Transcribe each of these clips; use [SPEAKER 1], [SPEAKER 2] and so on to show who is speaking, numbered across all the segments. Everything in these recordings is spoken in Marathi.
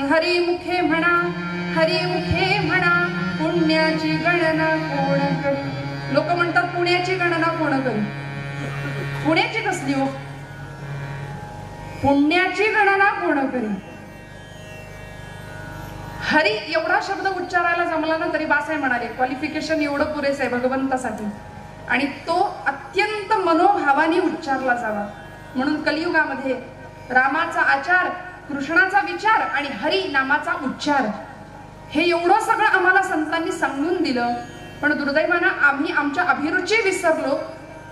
[SPEAKER 1] हरिमुखे म्हणा, हरिमुखे म्हणा, पुण्याची गणना कोण करी. लोक म्हणतात पुण्याची गणना कोण करी. पुण्याची कसली हो? पुण्याची गणना कोण करी. हरी एवढा शब्द उच्चारायला जमला ना तरी बास आहे म्हणाले. क्वालिफिकेशन एवढं पुरेस आहे भगवंतासाठी, आणि तो अत्यंत मनोभावाने उच्चारला जावा. म्हणून कलियुगामध्ये रामाचा आचार, कृष्णाचा विचार आणि हरी नामाचा उच्चार हे एवढं सगळं आम्हाला संतांनी सांगून दिलं. पण दुर्दैवानं आम्ही आमच्या अभिरुची विसरलो,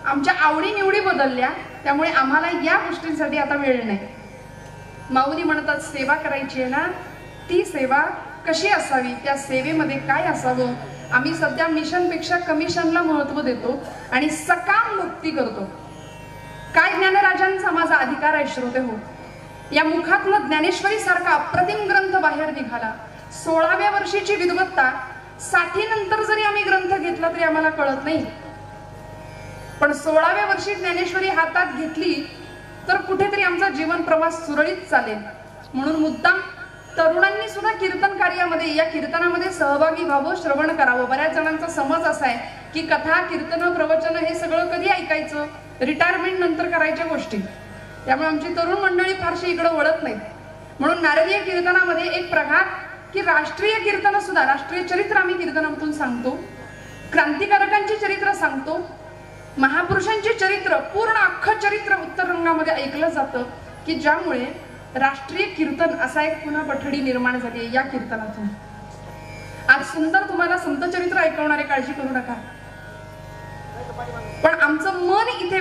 [SPEAKER 1] आमच्या आवडीनिवडी बदलल्या. त्यामुळे आम्हाला या गोष्टींसाठी आता वेळ नाही. माऊली म्हणतात सेवा करायची आहे ना, ती सेवा कशी असावी, त्या सेवेमध्ये काय असावं. आम्ही सध्या मिशनपेक्षा कमिशनला महत्व देतो आणि सकाम मुक्ती करतो. काय ज्ञानराजांचा माझा अधिकार आहे श्रोते हो. या मुखातनं ज्ञानेश्वरी सारखा अप्रतिम ग्रंथ बाहेर निघाला. 16व्या वर्षीची विद्वत्ता, 60 नंतर जरी आम्ही ग्रंथ घेतला तरी आम्हाला कळत नाही. पण 16व्या वर्षी ज्ञानेश्वरी हातात घेतली तर कुठेतरी आमचा जीवन प्रवास सुरळीत चालेल. म्हणून मुद्दाम तरुणांनी सुद्धा कीर्तन कार्यामध्ये, या कीर्तनामध्ये सहभागी व्हावं, श्रवण करावं. बऱ्याच जणांचा समज असा आहे की कथा, कीर्तन, प्रवचन हे सगळं कधी ऐकायचं, रिटायरमेंट नंतर करायच्या गोष्टी. त्यामुळे आमची तरुण मंडळी फारशी इकडे वळत नाहीत. म्हणून नारदीय कीर्तनामध्ये एक प्रघात की राष्ट्रीय कीर्तन सुद्धा, राष्ट्रीय चरित्र आम्ही कीर्तनातून सांगतो, क्रांतिकारकांची चरित्र सांगतो, महापुरुषांची चरित्र, पूर्ण अख्खं चरित्र उत्तर रंगामध्ये ऐकलं जातं, की ज्यामुळे राष्ट्रीय कीर्तन असा एक पुन्हा पठडी निर्माण झाली आहे या कीर्तनातून. आज सुंदर तुम्हाला संत चरित्र ऐकवणारे, काळजी करू नका. पण आमचं मन इथे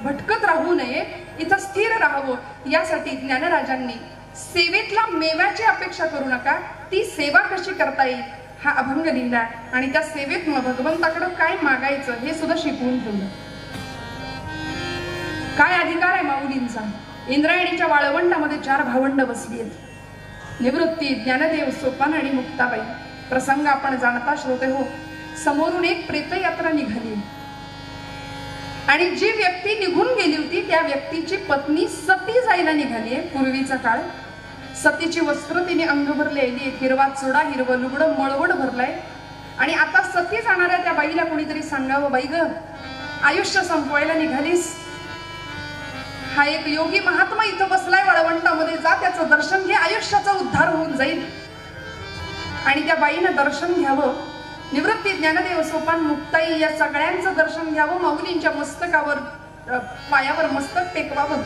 [SPEAKER 1] भटकत राहू नये, इथं स्थिर राहावं यासाठी ज्ञानराजांनी सेवेतला मेव्याची अपेक्षा करू नका, ती सेवा कशी करता येईल हा अभंग लिहिला आणि त्या सेवेत भगवंताकडे काय मागायचं हे सुद्धा शिकवून ठेवलं. काय अधिकार आहे माऊलींचा. इंद्रायणीच्या वाळवंटामध्ये 4 भावंड बसली आहेत. निवृत्ती, ज्ञानदेव, सोपान आणि मुक्ताबाई. प्रसंग आपण जाणता श्रोते हो. समोरून एक प्रेतयात्रा निघाली आणि जी व्यक्ती निघून गेली होती त्या व्यक्तीची पत्नी सती जायला निघाली आहे. पूर्वीचा काळ. सतीची वस्त्र तिने अंगभर लिहिली, हिरवा चुडा, हिरवं लुगडं, मळवड भरलाय. आणि आता सती जाणाऱ्या त्या बाईला कोणीतरी सांगावं, बाई ग, आयुष्य संपवायला निघालीस. हा एक योगी महात्मा इथं बसलाय वाळवंटामध्ये, जा त्याचं दर्शन घे, आयुष्याचा उद्धार होऊन जाईल. आणि त्या बाईनं दर्शन घ्यावं. निवृत्ती, ज्ञानदेव, सोपान, मुक्ताई या सगळ्यांचं दर्शन घ्यावं. माऊलींच्या मस्तकावर, पायावर मस्तक टेकवावं.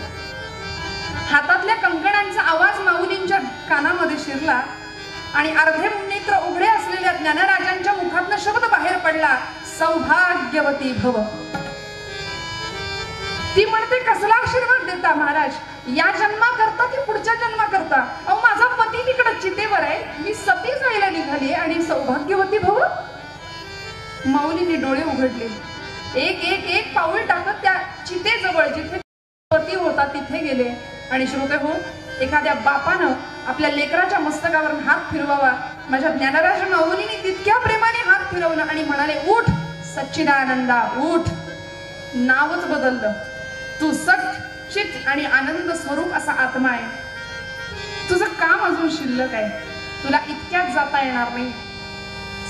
[SPEAKER 1] हातातल्या कंकणांचा आवाज माऊलींच्या कानामध्ये शिरला आणि अर्धे नेत्र उघडे असलेल्या ज्ञानराजांच्या मुखातनं शब्द बाहेर पडला, सौभाग्यवती भव. ती म्हणते, कसला आशीर्वाद देता महाराज, या जन्मा करता की पुढच्या जन्मा करता. अहो, माझा पती तिकडे चितेवर आहे, मी सती जायला निघाली आणि सौभाग्यवती भव. माऊलींनी डोळे उघडले. एक एक एक पाऊल टाकत त्या चितेजवळ जिथे पती होता तिथे गेले. आणि श्रोते हो, एखाद्या बापानं आपल्या लेकराच्या मस्तकावर हात फिरवावा. माझ्या ज्ञानराज माऊलींनी तितक्या प्रेमाने हात फिरवलं आणि म्हणाले, उठ सच्चिदानंदा, उठ. नावच बदललं. तू सच्चित आणि आनंद स्वरूप असा आत्मा आहे. तुझं काम अजून शिल्लक आहे, तुला इतक्यात जाता येणार नाही.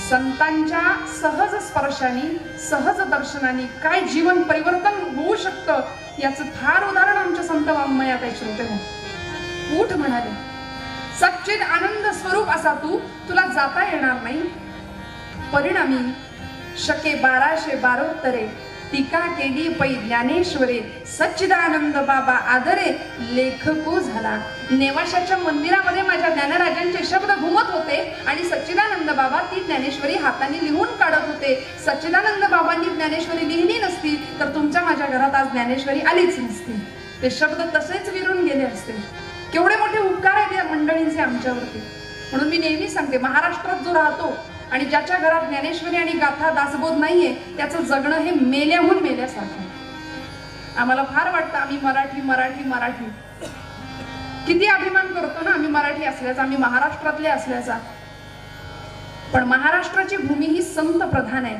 [SPEAKER 1] संतांच्या सहज स्पर्शाने, सहज दर्शनाने काय जीवन परिवर्तन होऊ शकतं याचं फार उदाहरण आमच्या संत वाङ्मयात आहे श्रोते हो. उठ म्हणाले, सच्चिद आनंद स्वरूप असा तू, तुला जाता येणार नाही. परिणामी शके 1212 टीका केली पै ज्ञानेश्वरे, सच्चिदानंद बाबा आदरे लेखको झाला. नेवाशाच्या मंदिरामध्ये माझ्या ज्ञानराजांचे शब्द घुमत होते आणि सच्चिदानंद बाबा ती ज्ञानेश्वरी हाताने लिहून काढत होते. सच्चिदानंद बाबांनी ज्ञानेश्वरी लिहिली नसती तर तुमच्या माझ्या घरात आज ज्ञानेश्वरी आलीच नसती. ते शब्द तसेच विरून गेले असते. केवढे मोठे उपकार आहेत या मंडळींचे आमच्यावरती. म्हणून मी नेहमी सांगते, महाराष्ट्रात जो राहतो आणि ज्याच्या घरात ज्ञानेश्वरी आणि गाथा दासबोध नाहीये त्याचं जगणं हे मेल्याहून मेल्यासारखं. आम्हाला फार वाटतं आम्ही मराठी मराठी मराठी, किती अभिमान करतो ना आम्ही मराठी असल्याचा, आम्ही महाराष्ट्रातले असल्याचा. पण महाराष्ट्राची भूमी ही संत प्रधान आहे.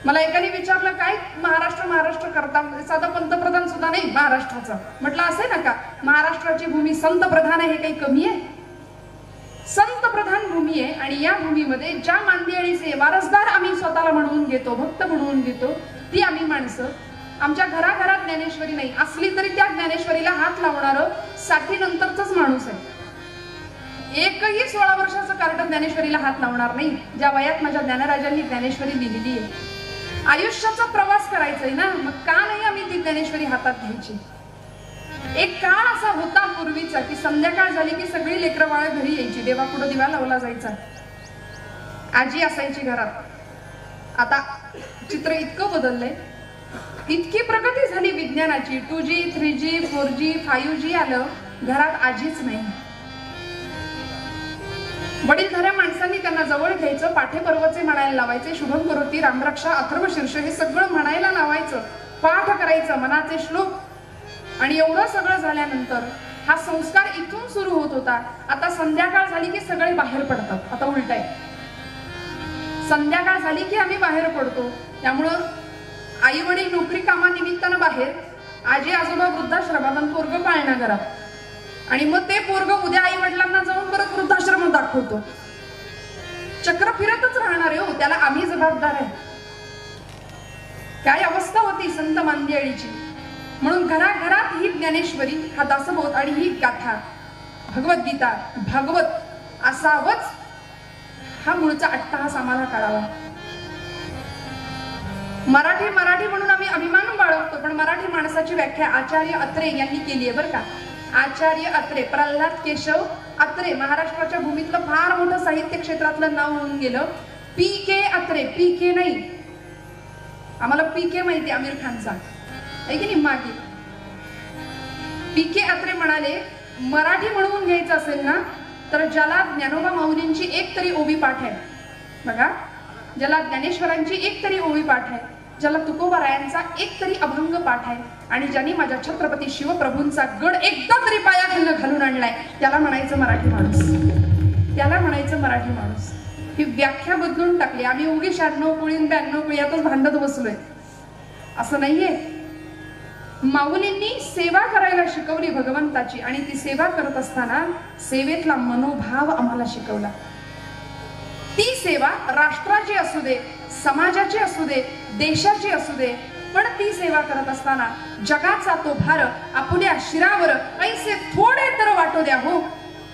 [SPEAKER 1] मला एकाने विचारलं, काय महाराष्ट्र महाराष्ट्र करता, साधा पंतप्रधान सुद्धा नाही महाराष्ट्राचा. म्हटलं असे नका, महाराष्ट्राची भूमी संत प्रधान आहे, हे काही कमी आहे. भूमी आहे आणि या भूमीमध्ये ज्या मांदियाळीचे वारसदार आम्ही स्वतःला म्हणून घेतो, भक्त म्हणून घेतो, ती आम्ही माणसं. आमच्या घराघरात ज्ञानेश्वरी नाही असली तरी त्या ज्ञानेश्वरीला हात लावणारं 60 नंतरच माणूस आहे. एकही 16 वर्षाचं कार्ट ज्ञानेश्वरीला हात लावणार नाही ज्या वयात माझ्या ज्ञानराजांनी ज्ञानेश्वरी लिहिलेली आहे. आयुष्याचा प्रवास करायचा आहे ना, मग का नाही आम्ही ती ज्ञानेश्वरी हातात घ्यायची. एक काळ असा होता पूर्वीचा की संध्याकाळ झाली की सगळी लेकरं बाळ घरी यायची, देवापुढे दिवा लावला जायचा, आजी असायची घरात. आता चित्र इतकं बदललंय, इतकी प्रगती झाली विज्ञानाची. 2G 3G 4G 5G आलं, घरात आजीच नाही. वडीलधाऱ्या माणसांनी त्यांना जवळ घ्यायचं, पाठे पर्वचे म्हणायला लावायचे, शुभम करोती, रामरक्षा, अथर्वशीर्ष हे सगळं म्हणायला लावायचं, पाठ करायचं, मनाचे श्लोक. आणि एवढं सगळं झाल्यानंतर हा संस्कार इथून सुरू होत होता. आता संध्याकाळ झाली की सगळे बाहेर पडतात, आता उलट आहे. संध्याकाळ झाली की आम्ही बाहेर पडतो. त्यामुळं आई वडील नोकरी कामानिमित्तानं बाहेर, आजी आजोबा वृद्धाश्रमात, पोरग पाळणा घरात. आणि मग ते पोरग उद्या आई वडिलांना जाऊन परत वृद्धाश्रमात दाखवतो. चक्र फिरतच राहणार आहे हो, त्याला आम्ही जबाबदार आहे. काय अवस्था होती संत मांदियाळीची. म्हणून घराघरात ही ज्ञानेश्वरी, हा दासबोध आणि ही गाथा, भगवद्गीता, भागवत असावच, हा मूळचा अट्टहास आम्हाला काढावा. मराठी मराठी म्हणून आम्ही अभिमान बाळगतो, पण मराठी माणसाची व्याख्या आचार्य अत्रे यांनी केली आहे बरं का. आचार्य अत्रे, प्रल्हाद केशव अत्रे, महाराष्ट्राच्या भूमीतलं फार मोठं साहित्य क्षेत्रातलं नाव होऊन गेलं. PK अत्रे, PK नाही, आम्हाला PK माहिती आमिर खानचा आहे की नाही मागे. PK अत्रे म्हणाले, मराठी म्हणून घ्यायचं असेल ना तर ज्याला ज्ञानोबा माऊलींची एक तरी ओवी पाठ आहे बघा, ज्याला ज्ञानेश्वरांची एक तरी ओवी पाठ आहे, ज्याला तुकोबारायांचा एक तरी अभंग पाठ आहे, आणि ज्यांनी माझ्या छत्रपती शिवप्रभूंचा गड एकदा तरी पायाखाली घालून आणलाय, त्याला म्हणायचं मराठी माणूस, त्याला म्हणायचं मराठी माणूस. ही व्याख्या बदलून टाकली. आम्ही उगी 96 कुळी 92 कुळी यातच भांडत बसलोय असं नाहीये. माऊलींनी सेवा करायला शिकवली भगवंताची, आणि ती सेवा करत असताना सेवेतला मनोभाव आम्हाला शिकवला. ती सेवा राष्ट्राची असू दे, समाजाची असू दे, देशाची असू दे, पण ती सेवा करत असताना जगाचा तो भार आपल्या शिरावर ऐसे थोडे तर वाटू द्या हो,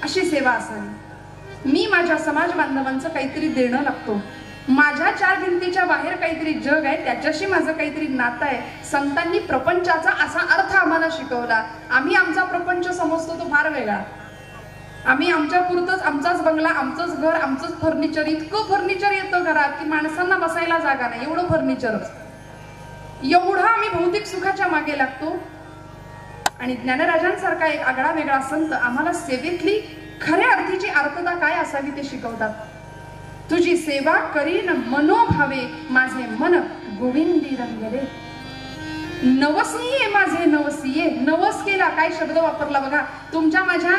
[SPEAKER 1] अशी सेवा असावी. मी माझ्या समाज बांधवांचं काहीतरी देणं लागतो. माझ्या 4 भिंतीच्या बाहेर काहीतरी जग आहे, त्याच्याशी माझं काहीतरी नातं आहे. संतांनी प्रपंचाचा असा अर्थ आम्हाला शिकवला. आम्ही आमचा प्रपंच समजतो तो फार वेगळा. आम्ही आमच्या पुरतच, आमचाच बंगला, आमचंच घर, आमचंच फर्निचर, इतकं फर्निचर येतं घरात की माणसांना बसायला जागा नाही, एवढं फर्निचरच. एवढं आम्ही भौतिक सुखाच्या मागे लागतो. आणि ज्ञानराजांसारखा एक आगळा वेगळा संत आम्हाला सेवेतली खऱ्या अर्थीची अर्थता काय असावी ते शिकवतात. तुझी सेवा करीन मनोभावे, माझे मन गोविंदी रंगले. नवसीये माझे नवसीये, नवस केला, काय शब्द वापरला बघा. तुमच्या माझ्या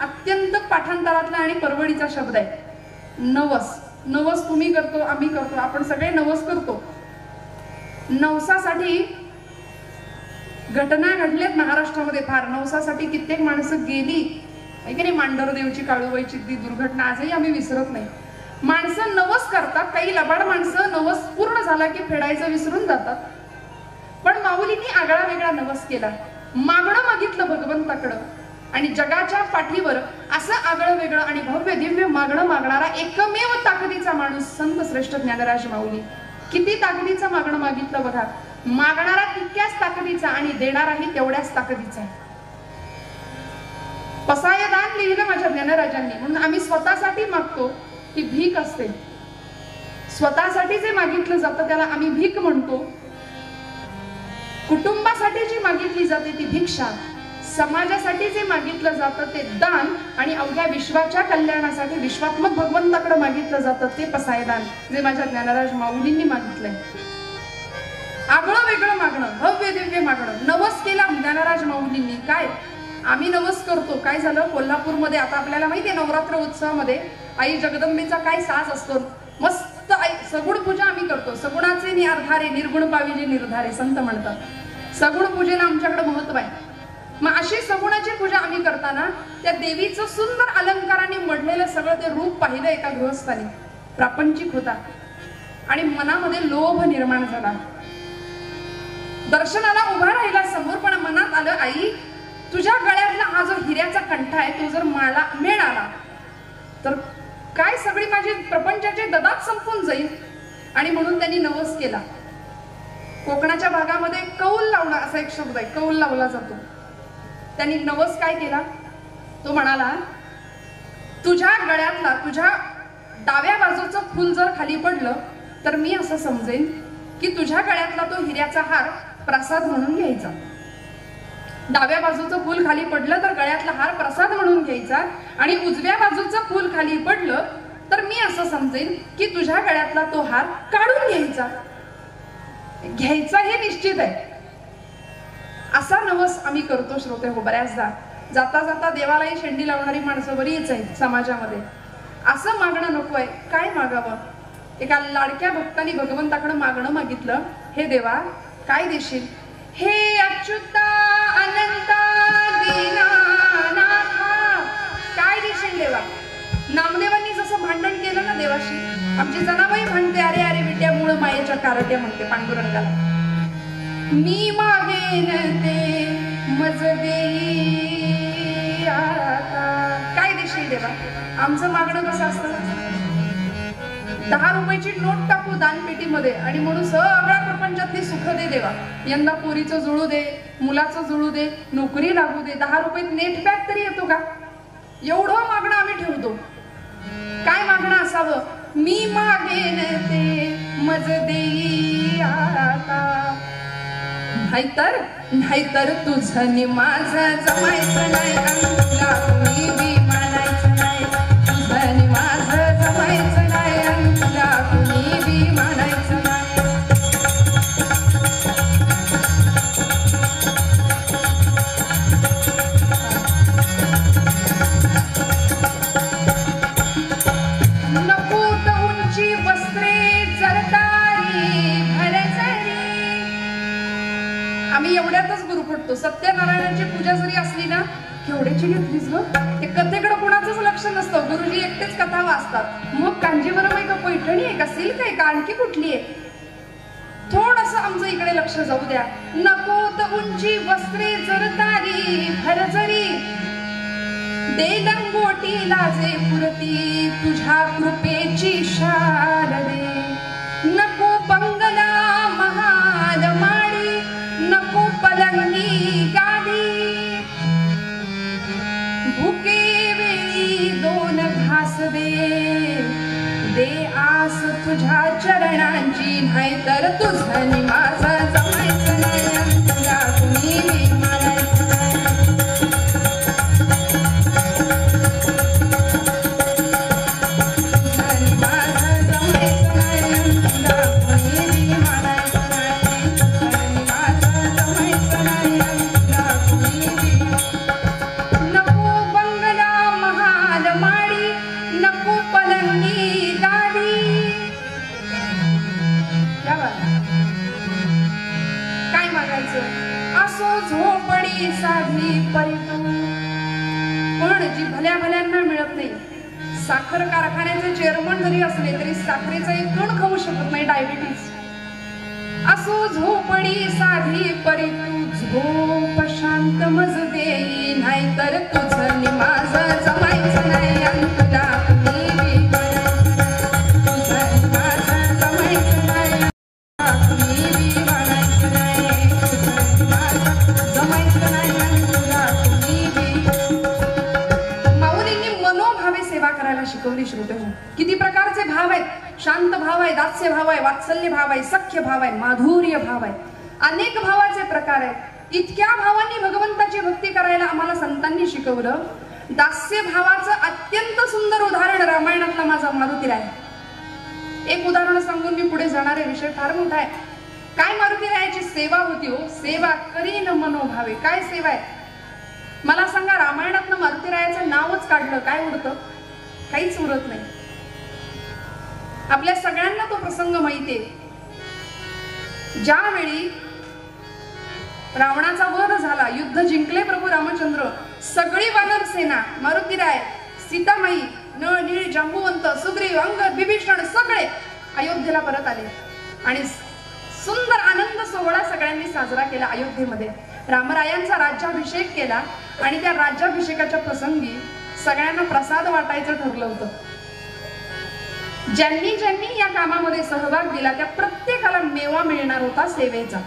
[SPEAKER 1] अत्यंत पाठांतरातला आणि परवडीचा शब्द आहे नवस. नवस तुम्ही करतो, आम्ही करतो, आपण सगळे नवस करतो. नवसासाठी घटना घडल्यात महाराष्ट्रामध्ये फार. नवसासाठी कित्येक माणसं गेली आहे की नाही. मांढरदेवची, काळूबाईची ती दुर्घटना आजही आम्ही विसरत नाही. माणसं नवस करतात, काही लबाड माणसं नवस पूर्ण झाला की फेडायचं विसरून जातात. पण माऊलींनी आगळा वेगळा नवस केला. मागणं मागितलं भगवंताकडं, आणि जगाच्या पाठीवर असं आगळं वेगळं आणि भव्य दिव्य मागणं मागणारा एकमेव ताकदीचा माणूस संत श्रेष्ठ ज्ञानराज माऊली. किती ताकदीचं मागणं मागितलं बघा. मागणारा तितक्याच ताकदीचा आणि देणाराही तेवढ्याच ताकदीचा आहे. पसायदान लिहिलं माझ्या ज्ञानराजांनी. म्हणून आम्ही स्वतःसाठी मागतो ती भीक असते. स्वतःसाठी जे मागितलं जातं त्याला आम्ही भीक म्हणतो. कुटुंबासाठी जी मागितली जाते ती भिक्षा, समाजासाठी जे मागितलं जातं ते दान, आणि अवघ्या विश्वाच्या कल्याणासाठी विश्वात्मक भगवंताकडे मागितलं जातं ते पसायदान, जे माझ्या ज्ञानराज माऊलींनी मागितलंय. आगळं वेगळं मागणं, भव्य दिव्य मागणं. नवस केला ज्ञानराज माऊलींनी. काय आम्ही नवस करतो. काय झालं कोल्हापूरमध्ये, आता आपल्याला माहिती आहे नवरात्र उत्सवामध्ये आई जगदंबेचा काय साज असतो. मस्त आई सगुण पूजा आम्ही करतो. सगुणाचे निर्धारे, निर्गुण पाविले निर्धारे संत म्हणतात. सगुण पूजेला आमच्याकडे महत्व आहे. मग अशी सगुणाची पूजा आम्ही करताना त्या देवीचं सुंदर अलंकाराने मढलेलं सगळं सगळं ते रूप पाहिलं एका गृहस्थाने, प्रापंचिक होता आणि मनामध्ये लोभ निर्माण झाला. दर्शनाला उभा राहिला समोर, पण मनात आलं, आई तुझ्या गळ्यातला हा जो हिऱ्याचा कंठा आहे तो जर मला मिळाला तर काय सगळी माझी प्रपंचाची ददात संपून जाईल. आणि म्हणून त्यांनी नवस केला. कोकणाच्या भागामध्ये कौल लावणं असा एक शब्द आहे, कौल लावला जातो. त्यांनी नवस काय केला, तो म्हणाला, तुझ्या गळ्यातला, तुझ्या डाव्या बाजूचं फूल जर खाली पडलं तर मी असं समजेन की तुझ्या गळ्यातला तो हिऱ्याचा हार प्रसाद म्हणून घ्यायचा. डाव्या बाजूचं फूल खाली पडलं तर गळ्यातला हार प्रसाद म्हणून घ्यायचा, आणि उजव्या बाजूचं फूल खाली पडलं तर मी असं समजेन की तुझ्या गळ्यातला तो हार काढून घ्यायचा. घ्यायचा हे निश्चित आहे. असा नवस आम्ही करतो श्रोते हो बऱ्याचदा. जाता जाता देवालाही शेंडी लावणारी माणसं बरीच आहेत समाजामध्ये. असं मागणं नको आहे. काय मागावं? एका लाडक्या भक्तांनी भगवंताकडे मागणं मागितलं, हे देवा काय देशील? हे अच्युता अनंता दीनानाथा, काय देशील देवा? नामदेवांनी जसं भांडण केलं ना देवाशी, आमची जनाबाई म्हणते, अरे अरे विट्या मूळ मायेच्या कारट्या, म्हणते पांडुरंगाला. मी मागेन ते मज देई आता. काय देशील देवा? आमचं मागणं कसं असतं, 10 रुपयाची नोट टाकू दानपेटीमध्ये आणि म्हणून सगळ्या प्रपंचातली सुख दे देवा. यंदा पोरीचं जुळू दे, मुलाचं जुळू दे, नोकरी लागू दे. 10 रुपयात नेट पॅक तरी येतो का? एवढं मागणं आम्ही ठेवतो. काय मागणं असावं? मी मागेन ते मज देई आता. नाहीतर तुझं नि माझं जमायचं नाही, तुला कुणी बी मानायचं नाही. तुझं नि माझं जमायचं नाही, तुला कुणी बी मानायचं नाही. नकोत उंची वस्त्रे जरतारी भरजरी. आम्ही एवढ्यातच गुरु पडतो. सत्यनारायणाची पूजा जरी असली ना, केवढ्याची घेतलीस ग? ते कथेकडे कोणाचंच लक्ष नसतं. गुरुजी एकटेच कथा वाचतात. मग कांजीवरम आहे का, पैठणी आहे का, सिल्क आहे का, आणखी कुठली आहे? थोडस आमचं इकडे लक्ष जाऊ द्या. नकोत उंची वस्त्रे जरतारी भरजरी, दे लंगोटी लाजे पुरती तुझ्या कृपेची शारदे. नको बंगला महाल माडी, नको पलंगी गादी. भुके वेळी 2 घास दे आस तुझ्या चरणांची. नाहीतर तुझं नि माझं जमायचं नाही, तुला कुणी बी मानायचं नाही. असो झोपडी साधी परितू, पण जी भल्या भल्यांना मिळत नाही. साखर कारखान्याचे चेअरमन जरी असले तरी साखरेचा एक कण खाऊ शकत नाही, डायबिटीज. असो झोपडी साधी परितू, झोप शांत मज देई. नाहीतर तुझं नि माझं जमायचं नाही, तुला कुणी बी मानायचं नाही. तुझं नि माझं जमायचं नाही, कुणी बी मानायचं नाही. तुझं नि माझं जमायचं नाही, तुला कुणी बी. माऊलींनी मनोभावे सेवा करायला शिकवली श्रोते हो. किती प्रकारचे भाव आहेत. शांत भाव आहे, दास्य भाव आहे, वात्सल्य भाव आहे, सख्य भाव आहे, माधुर्य भाव आहे. अनेक भावाचे प्रकार आहेत. इतक्या भावांनी भगवंताची भक्ती करायला आम्हाला संतांनी शिकवलं. दास्य भावाचं अत्यंत सुंदर उदाहरण रामायणातला माझा मारुतीराय. एक उदाहरण सांगून मी पुढे जाणारे. विषय फार मोठा आहे. काय मारुतीरायाची सेवा होती हो. सेवा करीन मनोभावे. काय सेवा आहे मला सांगा. रामायणातनं मारुतीरायाचं नावच काढलं, काय उरतं? काहीच उरत नाही. आपल्या सगळ्यांना तो प्रसंग माहितीये. ज्यावेळी रावणाचा वध झाला, युद्ध जिंकले प्रभू रामचंद्र, सगळी वानर सेना, मारुतीराय, सीतामाई, नळ नीळ सुग्रीव, अंगद, विभीषण सगळे अयोध्येला परत आले आणि सुंदर आनंद सोहळा सगळ्यांनी साजरा केला. अयोध्येमध्ये रामरायांचा राज्याभिषेक केला आणि त्या राज्याभिषेकाच्या प्रसंगी सगळ्यांना प्रसाद वाटायचं ठरलं होतं. ज्यांनी ज्यांनी या कामामध्ये सहभाग दिला त्या प्रत्येकाला मेवा मिळणार होता सेवेचा.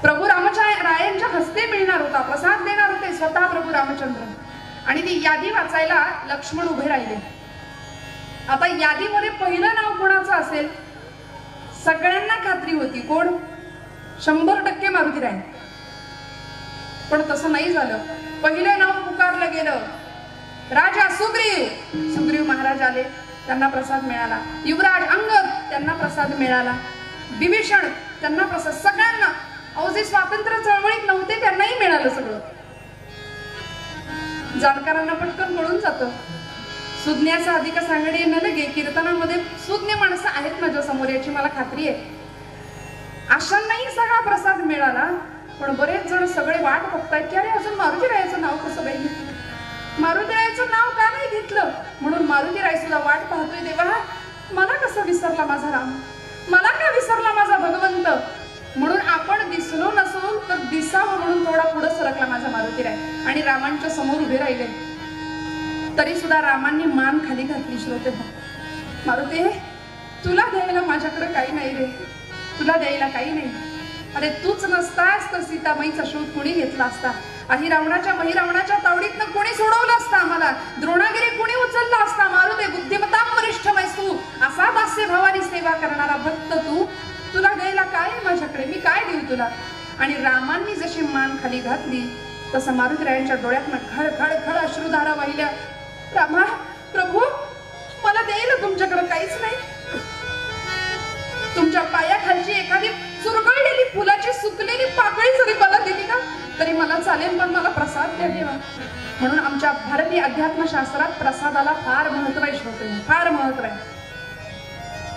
[SPEAKER 1] प्रभू रायांच्या हस्ते मिळणार होता, प्रसाद देणार होते स्वतः प्रभू रामचंद्र. आणि ती यादी वाचायला लक्ष्मण उभे राहिले. आता यादीमध्ये पहिलं नाव कोणाचं असेल? सगळ्यांना खात्री होती, कोण? 100% मारुतीराय. पण तसं नाही झालं. पहिलं नाव पुकारलं गेलं, राजा सुग्रीव. सुग्रीव महाराज आले, त्यांना प्रसाद मिळाला. युवराज अंगद, त्यांना प्रसाद मिळाला. विभीषण, त्यांना प्रसाद. सगळ्यांना, अहो जे स्वातंत्र्य चळवळीत नव्हते त्यांनाही मिळालं सगळं. जाणकारांना पटकन कळून जातं. सुज्ञाचा अधिक सांगणे न लगे. कीर्तनामध्ये सुज्ञ माणसं आहेत माझ्या समोर, याची मला खात्री आहे. अशांनाही सगळा प्रसाद मिळाला. पण बरेच जण सगळे वाट बघतायत की अरे अजून मारुतीरायाचं नाव कसं बाई घेतलं, मारुतीरायाचं नाव का नाही घेतलं. म्हणून मारुतीराय सुद्धा वाट पाहतोय, देवा मला कसं विसरला माझा राम, मला का विसरला माझा भगवंत. म्हणून आपण दिसलो नसलो तर दिसावं म्हणून थोडा पुढे सरकला माझा मारुतीराय आणि रामांच्या समोर उभे राहिले. तरी सुद्धा रामांनी मान खाली घातली. श्रोते, मारुती तुला द्यायला माझ्याकडे काही नाही रे, तुला द्यायला काही नाही. अरे तूच नसतास तर सीतामाईचा शोध कोणी घेतला असता, महिरावणाच्या तावडीतनं कोणी सोडवलं असतं आम्हाला, द्रोणागिरी कोणी उचलला असता. मारुते बुद्धिमतां वरिष्ठ मैसू, असा दास्य भावानी सेवा करणारा भक्त तू, तुला द्यायला काय माझ्याकडे, मी काय देऊ तुला. आणि रामांनी जशी मान खाली घातली तसं मारुतीरायांच्या डोळ्यातनं खळ खळ खळ अश्रुधारा वाहिल्या. रामा प्रभू, मला द्यायला तुमच्याकडे काहीच नाही. तुमच्या पायाखालची एखादी चुरगळलेली फुलाची सुकलेली पाकळी जरी मला दिली ना तरी मला चालेल, पण मला प्रसाद द्या देवा. म्हणून आमच्या भारतीय अध्यात्मशास्त्रात प्रसादाला फार महत्व आहे. श्रोते, फार महत्व आहे.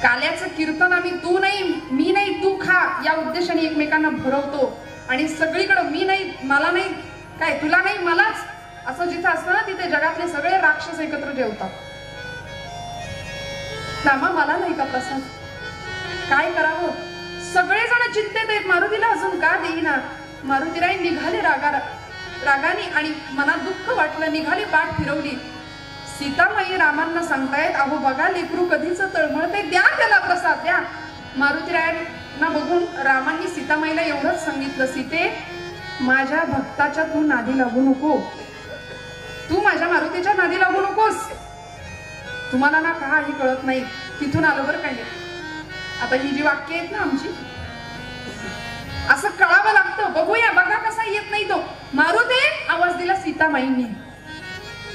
[SPEAKER 1] काल्याचं कीर्तन आम्ही तू नाही मी नाही तू खा या उद्देशाने एकमेकांना भरवतो आणि सगळीकडे मी नाही मला नाही काय तुला नाही मलाच असं जिथं असतं ना तिथे जगातले सगळे राक्षस एकत्र जेवतात. रामा मला नाही का प्रसाद, काय करावं. सगळेजण चिंतेत आहेत, मारुतीला अजून का देईना. मारुतीराय निघाले रागाने आणि मनात दुःख वाटलं, निघाली पाठ फिरवली. सीतामाई रामांना सांगतायत, अहो बघा लेकरू कधीच तळमळते, द्या त्याला प्रसाद द्या. मारुतीरायांना बघून रामांनी सीतामाईला एवढंच सांगितलं, सीते माझ्या भक्ताच्या तू नादी लागू नको, तू माझ्या मारुतीच्या नादी लागू नकोस. तुम्हाला ना काही कळत नाही. तिथून आलं बरं काय. आता ही जी वाक्य आहेत ना आमची, असं कळावं लागतं. बघूया बघा कसा येत नाही तो. मारुते आवाज दिला सीतामाईंनी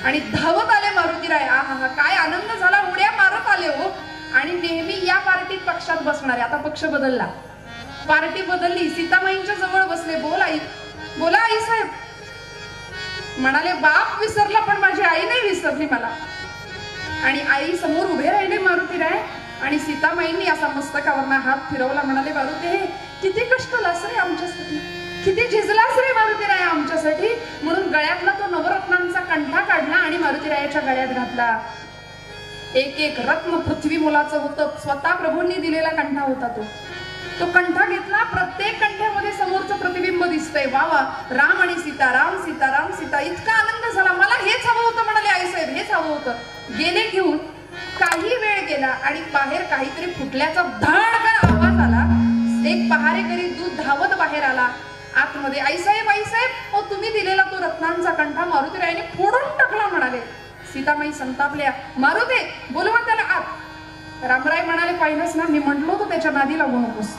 [SPEAKER 1] आणि धावत आले मारुतीराय. आहा काय आनंद झाला, उड्या मारत आले हो. आणि नेहमी या पार्टीत पक्षात बसणारे, आता पक्ष बदलला, पार्टी बदलली. सीतामाईंच्या जवळ बसले. बोला आई साहेब. म्हणाले बाप विसरला पण माझी आई नाही विसरली मला. आणि आई समोर उभे राहिले मारुतीराय आणि सीतामाईंनी असा मस्तकावरनं हात फिरवला. म्हणाले मारुती किती कष्ट लास रे आमच्यासाठी, किती झिजलास रे मारुतीराय आमच्यासाठी. म्हणून गळ्यातला तो नवरत्नांचा कंठा काढला आणि मारुतीरायाच्या गळ्यात घातला. एक एक रत्न पृथ्वी मोलाचं होतं. स्वतः प्रभूंनी दिलेला कंठा होता तो कंठा घेतला. प्रत्येक कंठ्यामध्ये समोरचं प्रतिबिंब दिसतंय. वा वा, राम आणि सीता, राम सीता, राम सीता. इतका आनंद झाला. मला हेच हवं होतं म्हणाले आई साहेब, हेच हवं होतं. गेले घेऊन. काही वेळ गेला आणि बाहेर काहीतरी फुटल्याचा धडकन आवाज आला. एक पहारेकरी दूध धावत बाहेर आला. आतमध्ये आई साहेब ओ तुम्ही दिलेला तो रत्नांचा कंठा मारुतीरायाने फोडून टाकला म्हणाले. सीतामाई संतापल्या. मारुते बोलवा त्याला आत. रामराय म्हणाले पाहिलंच ना, मी म्हटलो होतो त्याच्या नादी लागू नकोस.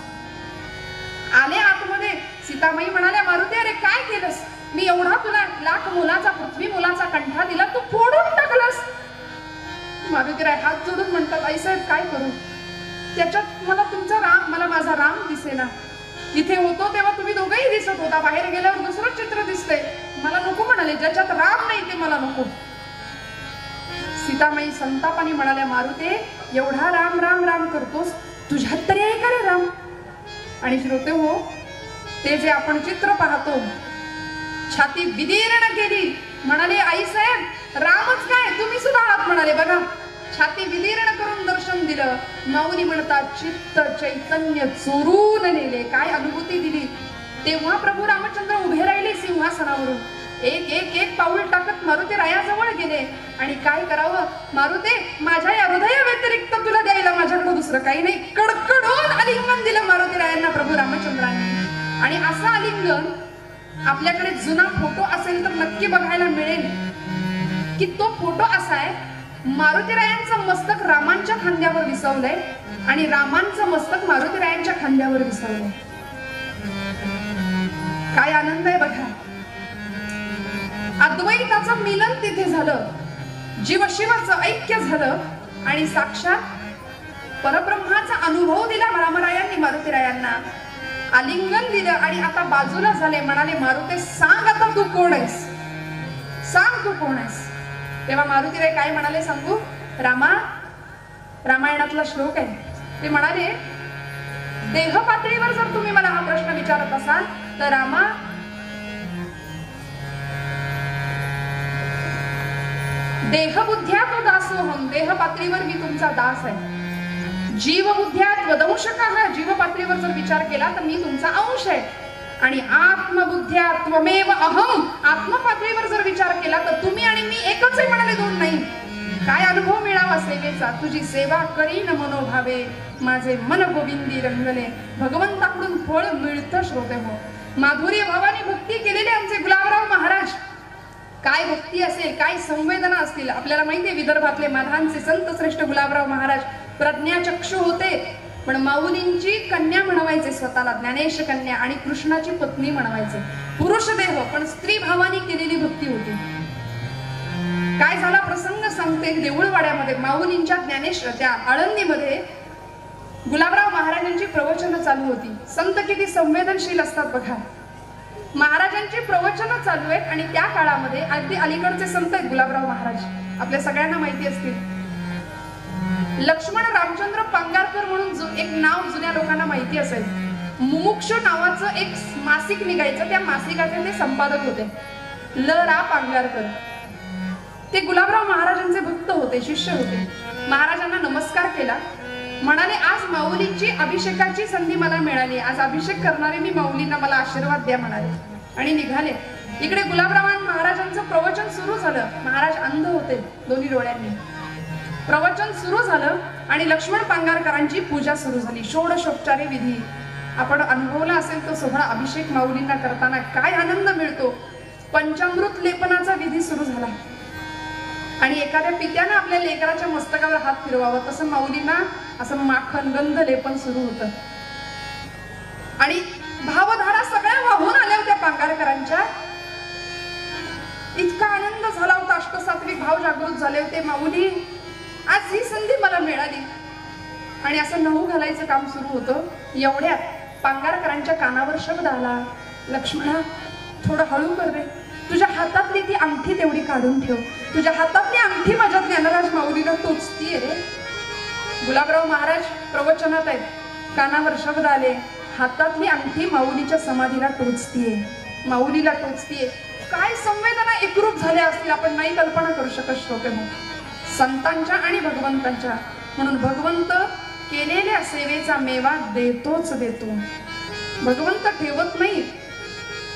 [SPEAKER 1] आले आतमध्ये. सीतामाई म्हणाल्या मारुते अरे काय केलंस, मी एवढा तुला लाख मोलाचा पृथ्वी मोलाचा कंठा दिला, तू फोडून टाकलास. मारुतीराय हात जोडून म्हणतात आई साहेब काय करू, त्याच्यात मला तुमचा राम, मला माझा राम दिसेना. इथे होतो तेव्हा तुम्ही दोघेही दिसत होता, बाहेर गेल्यावर दुसरं चित्र दिसतंय. मला नको म्हणाले, ज्याच्यात राम नाही ते मला नको. सीतामाई संतापाने म्हणाल्या मारुते एवढा राम राम राम करतोस, तुझ्यात तरी आहे का रे राम. आणि श्रोते हो, ते जे आपण चित्र पाहतो, छाती विदीर्ण केली. म्हणाले आई साहेब रामच काय, तुम्ही सुद्धा आहात म्हणाले. बघा छाती विदीर्ण करून दर्शन दिलं. माऊली म्हणतात चित्त चैतन्य चोरून नेले. काय अनुभूती दिली. तेव्हा प्रभू रामचंद्र उभे राहिले सिंहासनावरून. एक एक एक पाऊल टाकत मारुती रायाजवळ गेले. आणि काय करावं मारुती, माझ्या या हृदया व्यतिरिक्त तुला द्यायला माझ्याकडे दुसरं काही नाही. कडकडून आलिंगन दिलं मारुती रायांना प्रभू रामचंद्रांनी. आणि असं आलिंगन आपल्याकडे जुना फोटो असेल तर नक्की बघायला मिळेल की तो फोटो असा आहे, मारुतीरायांचं मस्तक रामांच्या खांद्यावर विसवलंय आणि रामांचं मस्तक मारुतीरायांच्या खांद्यावर विसवलंय. काय आनंद आहे बघा. अद्वैताचं मिलन तिथे झालं, जीवशिवाचं ऐक्य झालं आणि साक्षात परब्रह्माचा अनुभव दिला रामरायांनी मारुतीरायांना. आलिंगन दिलं आणि आता बाजूला झाले. म्हणाले मारुते सांग आता तू कोण आहेस, सांग तू कोण आहेस. तेव्हा मारुतीराय काय म्हणाले सांगू. रामा, रामायणातला श्लोक आहे. ते म्हणाले देह पातळीवर जर तुम्ही मला हा प्रश्न विचारत असाल तर रामा, देहबुद्ध्यात दासोहम, देह पातळीवर मी तुमचा दास आहे. जीवबुद्ध्यात वदंशकः, जीव पातळीवर जर विचार केला तर मी तुमचा अंश आहे. आणि आत्मबुद्ध्या त्वमेव अहम, आत्म पातळीवर जर विचार केला तर तुम्ही आणि मी एकच आहे. म्हणाले दोन नाही. काय अनुभव मिळावा सेवेचा. तुझी सेवा करीन मनोभावे, माझे मन गोविंदी रंगले. भगवंताकडून फळ मिळतं श्रोते हो. माधुर्य भावाने भक्ती केलेले आमचे गुलाबराव महाराज. काय भक्ती असेल, काय संवेदना असतील. आपल्याला माहितीये विदर्भातले माधांचे संत श्रेष्ठ गुलाबराव महाराज प्रज्ञाचक्षु होते, पण माऊलींची कन्या म्हणवायचे स्वतःला, ज्ञानेश कन्या, आणि कृष्णाची पत्नी म्हणवायचे. पुरुष देह पण स्त्री भावानी केलेली भक्ती होती. काय झाला प्रसंग सांगते. देऊळवाड्यामध्ये माऊलींच्या ज्ञानेश त्या आळंदीमध्ये गुलाबराव महाराजांची प्रवचन चालू होती. संत किती संवेदनशील असतात बघा. महाराजांची प्रवचन चालू आहेत आणि त्या काळामध्ये अगदी अलीकडचे संत आहेत गुलाबराव महाराज, आपल्या सगळ्यांना माहिती असतील. लक्ष्मण रामचंद्र पांगारकर म्हणून एक नाव जुन्या लोकांना माहिती असेल. मुमुक्षु नावाचं एक मासिक निघायचं, त्या मासिकाचे ते संपादक होते, ल रा पांगारकर. ते गुलाबराव महाराजांचे भक्त होते, शिष्य होते. महाराजांना नमस्कार केला. म्हणाले आज माऊलींची अभिषेकाची संधी मला मिळाली, आज अभिषेक करणारे मी माऊलींना, मला आशीर्वाद द्या म्हणाले. आणि निघाले. इकडे गुलाबराव महाराजांचं प्रवचन सुरू झालं. महाराज अंध होते दोन्ही डोळ्यांनी. प्रवचन सुरू झालं आणि लक्ष्मण पांगारकरांची पूजा सुरू झाली. षोडशोपचारी विधी आपण अनुभवला असेल तो सोहळा. अभिषेक माऊलींना करताना काय आनंद मिळतो. पंचामृत लेपनाचा विधी सुरू झाला आणि एखाद्या पित्यानं आपल्या लेकराच्या मस्तकावर हात फिरवावा तसं माऊलींना असं माखन गंध लेपन सुरू होतं. आणि भावधारा सगळ्या वाहून आल्या होत्या पांगारकरांच्या. इतका आनंद झाला होता, अष्टसात्विक भाव जागृत झाले होते. माऊली आज ही संधी मला मिळाली. आणि असं नऊ घालायचं काम सुरू होतं. एवढ्यात पांगारकरांच्या कानावर शब्द आला, लक्ष्मणा थोडं हळू कर रे, तुझ्या हातातली ती अंगठी तेवढी काढून ठेव. तुझ्या हातातली अंगठी माझ्या ज्ञानराज माऊलीला टोचतीये रे. गुलाबराव महाराज प्रवचनात आहेत, कानावर शब्द आले, हातातली अंगठी माऊलीच्या समाधीला टोचतीये, माऊलीला टोचतीये. काय संवेदना एकरूप झाल्या असतील आपण नाही कल्पना करू शकत श्रोते हो, संतांच्या आणि भगवंतांच्या. म्हणून भगवंत केलेल्या सेवेचा मेवा देतोच देतो. भगवंत ठेवत नाही.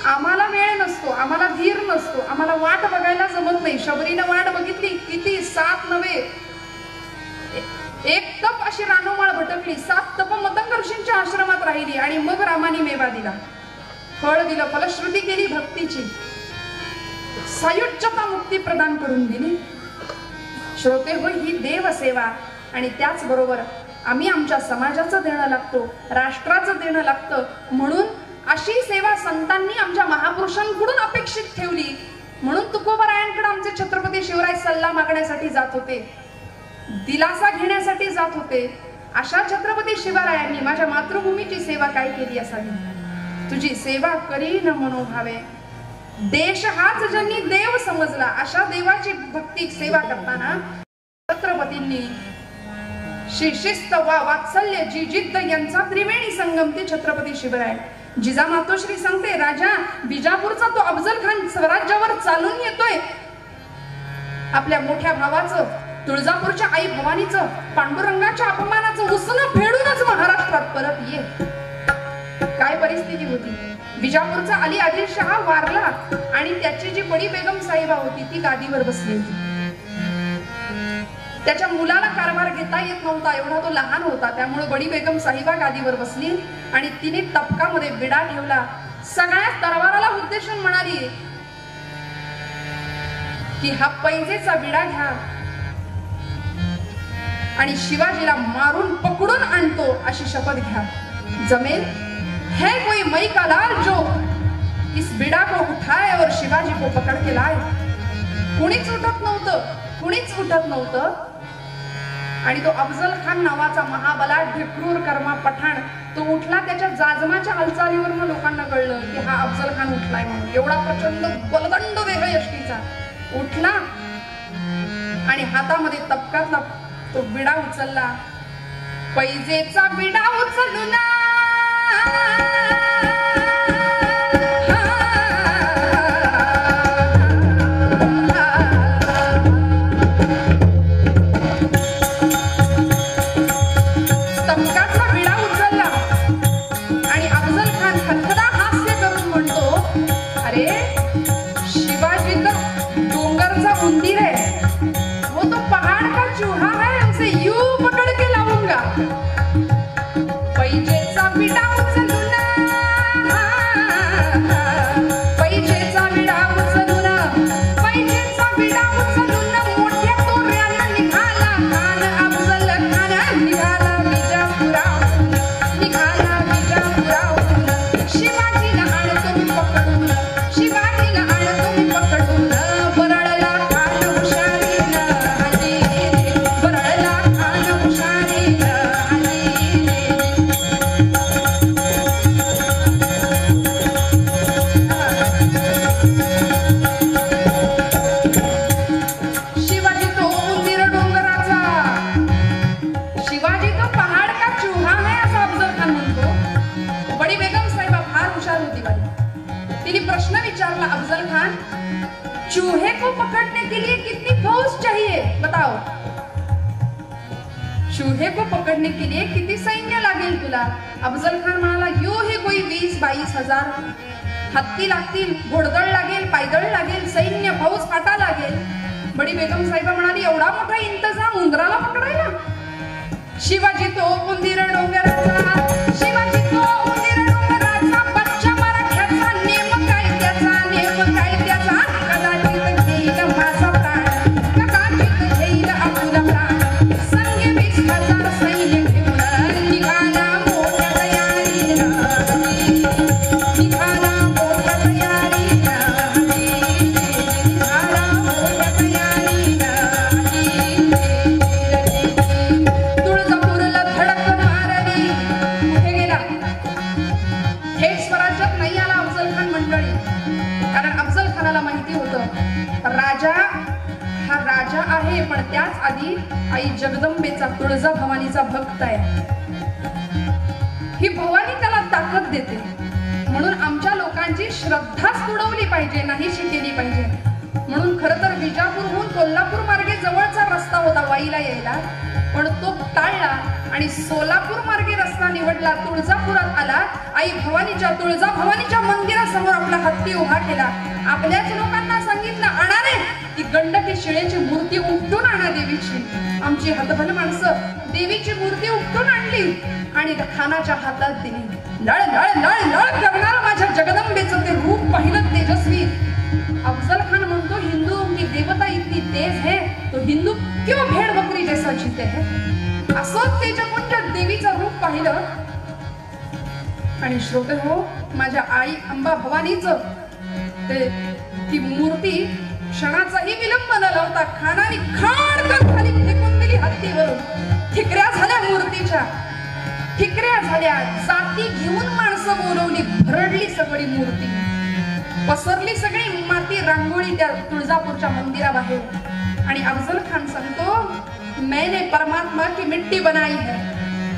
[SPEAKER 1] आम्हाला वेळ नसतो, आम्हाला धीर नसतो, आम्हाला वाट बघायला जमत नाही. शबरीनं वाट बघितली किती, 7 नव्हे 1 तप अशी रानोमाळ भटकली. 7 तप मतंग ऋषींच्या आश्रमात राहिली आणि मग रामानी मेवा दिला, फळ दिलं, फलश्रुती केली भक्तीची, सायुज्यता मुक्ती प्रदान करून दिली. श्रोते हो, ही देवसेवा. आणि त्याचबरोबर आम्ही आमच्या समाजाचं देणं लागतो, राष्ट्राचं देणं लागतं. म्हणून अशी सेवा संतांनी आमच्या महापुरुषांकडून अपेक्षित ठेवली. म्हणून तुकोबरायांकडे आमचे छत्रपती शिवराय सल्ला मागण्यासाठी जात होते, दिलासा घेण्यासाठी जात होते. अशा छत्रपती शिवरायांनी माझ्या मातृभूमीची सेवा काय केली असावी. तुझी सेवा करीन मनोभावे. देश हाच ज्यांनी देव समजला, अशा देवाची भक्ती सेवा करताना छत्रपतींनी शिस्त वा वात्सल्य जी जिद्द यांचा त्रिवेणी संगम ते छत्रपती शिवराय. जिजा मातोश्री सांगते, राजा बिजापूरचा तो अफजल खान स्वराज्यावर चालून येतोय, आपल्या मोठ्या भावाचं तुळजापूरच्या आई भवानीचं पांडुरंगाच्या अपमानाचं उसनं फेडूनच महाराष्ट्रात परत ये. काय परिस्थिती होती. विजापूरचा अली आदिलशहा वारला आणि त्याची जी बडी बेगम साहिबा होती ती गादीवर बसली होती. त्याच्या मुलाला कारभार घेता येत नव्हता, एवढा तो लहान होता. त्यामुळे बडी बेगम साहिबा गादीवर बसली आणि तिने तपकामध्ये विडा ठेवला. सगळ्या दरबाराला उद्देशून म्हणाली की हा पैजेचा विडा घ्या आणि शिवाजीला मारून पकडून आणतो अशी शपथ घ्या. जमेल है कोई मई का लाल जो इस बिड़ा को उठाए और शिवाजी को पकड़ के लाए. कुणीच उठत नव्हतं. आणि तो अफजल खान नावाचा महाबलाढ्य क्रूर कर्मा पठाण तो उठला. त्याच्या जाजमाच्या हालचालीवरून लोकांना कळलं की हा अफजल खान उठलाय म्हणून. एवढा प्रचंड बलदंड वेग यष्टीचा उठला आणि हातामध्ये तपकातला तो विडा उचलला. पैजेचा विडा उचलून चूहे को पकड़ने के लिए कितनी फौज चाहिए बताओ. चूहे को पकड़ने के लिए किती सैन्य लागेल तुला. अफजल खान म्हणाला यो हे कोई 20-22 हजार हत्ती लागतील, घोडदळ लागेल, पायदळ लागेल, सैन्य फौज फाटा लागेल. बडी बेगम साहिबा म्हणाली एवढा मोठा इंतजाम उंदराला पकडायला. शिवाजी तो उंदीर डोंगराचा, शिवाजी तो उंदीर डोंगराचा, बच्चा मराठ्याचा, नेम कायद्याचा, नेम कायद्याचा, कदाचित घेईल माझा प्राण, कदाचित घेईल आपला प्राण. संगे 20,000 सैन्य घेऊन निघाला मोठ्या तयारीनं, निघाला मोठ्या तयारीनं, निघाला मोठ्या तयारीनं. तुळजापूरला धडक मारली. कुठे गेला? थेट स्वराज्यात नाही आला अफजल खान मंडळी. कारण अफजल खानाला माहिती होतं राजा हा राजा आहे पण त्याच आधी आई जगदंबेचा तुळजा भवानीचा भक्त आहे. ही भवानी त्याला ताकद देते. म्हणून आमच्या लोकांची श्रद्धाच तुडवली पाहिजे, नाहीशी केली पाहिजे. म्हणून खरं तर विजापूरहून कोल्हापूर मार्गे जवळचा रस्ता होता वाईला यायला, पण तो टाळला आणि सोलापूर मार्गे रस्ता निवडला. तुळजापुरात आला. आई भवानीच्या तुळजा भवानीच्या मंदिरासमोर आपला हत्ती उभा केला. आपल्याच लोकांना सांगितलं आणा रे ती गंडकी शिळेची मूर्ती उपटून आणा देवीची. आमची हतबल माणसं देवीची मूर्ती उपटून आणली आणि खानाच्या हातात दिली. लळ लळ लळ लळ करणार माझ्या जगदंबेचं ते रूप पाहिलं तेजस्वी. अफजल खान म्हणतो हिंदू की देवता इतनी तेज है तो हिंदू क्यों भेड़ बकरी जैसा जीते है. असं तेजपुंज देवीचं रूप पाहिलं. आणि श्रोते हो, माझ्या आई अंबा भवानीचं ती मूर्ती क्षणाचाही विलंब न लावता खानाने खाडकन खाली फेकून दिली हत्तीवरून. ठिकऱ्या झाल्या मूर्तीच्या, ठिकऱ्या झाल्या. जाती घेऊन माणसं बोलवली, भरडली सगळी मूर्ती, पसरली सगळी माती रांगोळी त्या तुळजापूरच्या मंदिराबाहेर. आणि अफजल खान सांगतो मैंने परमात्मा की मिट्टी बनाई है,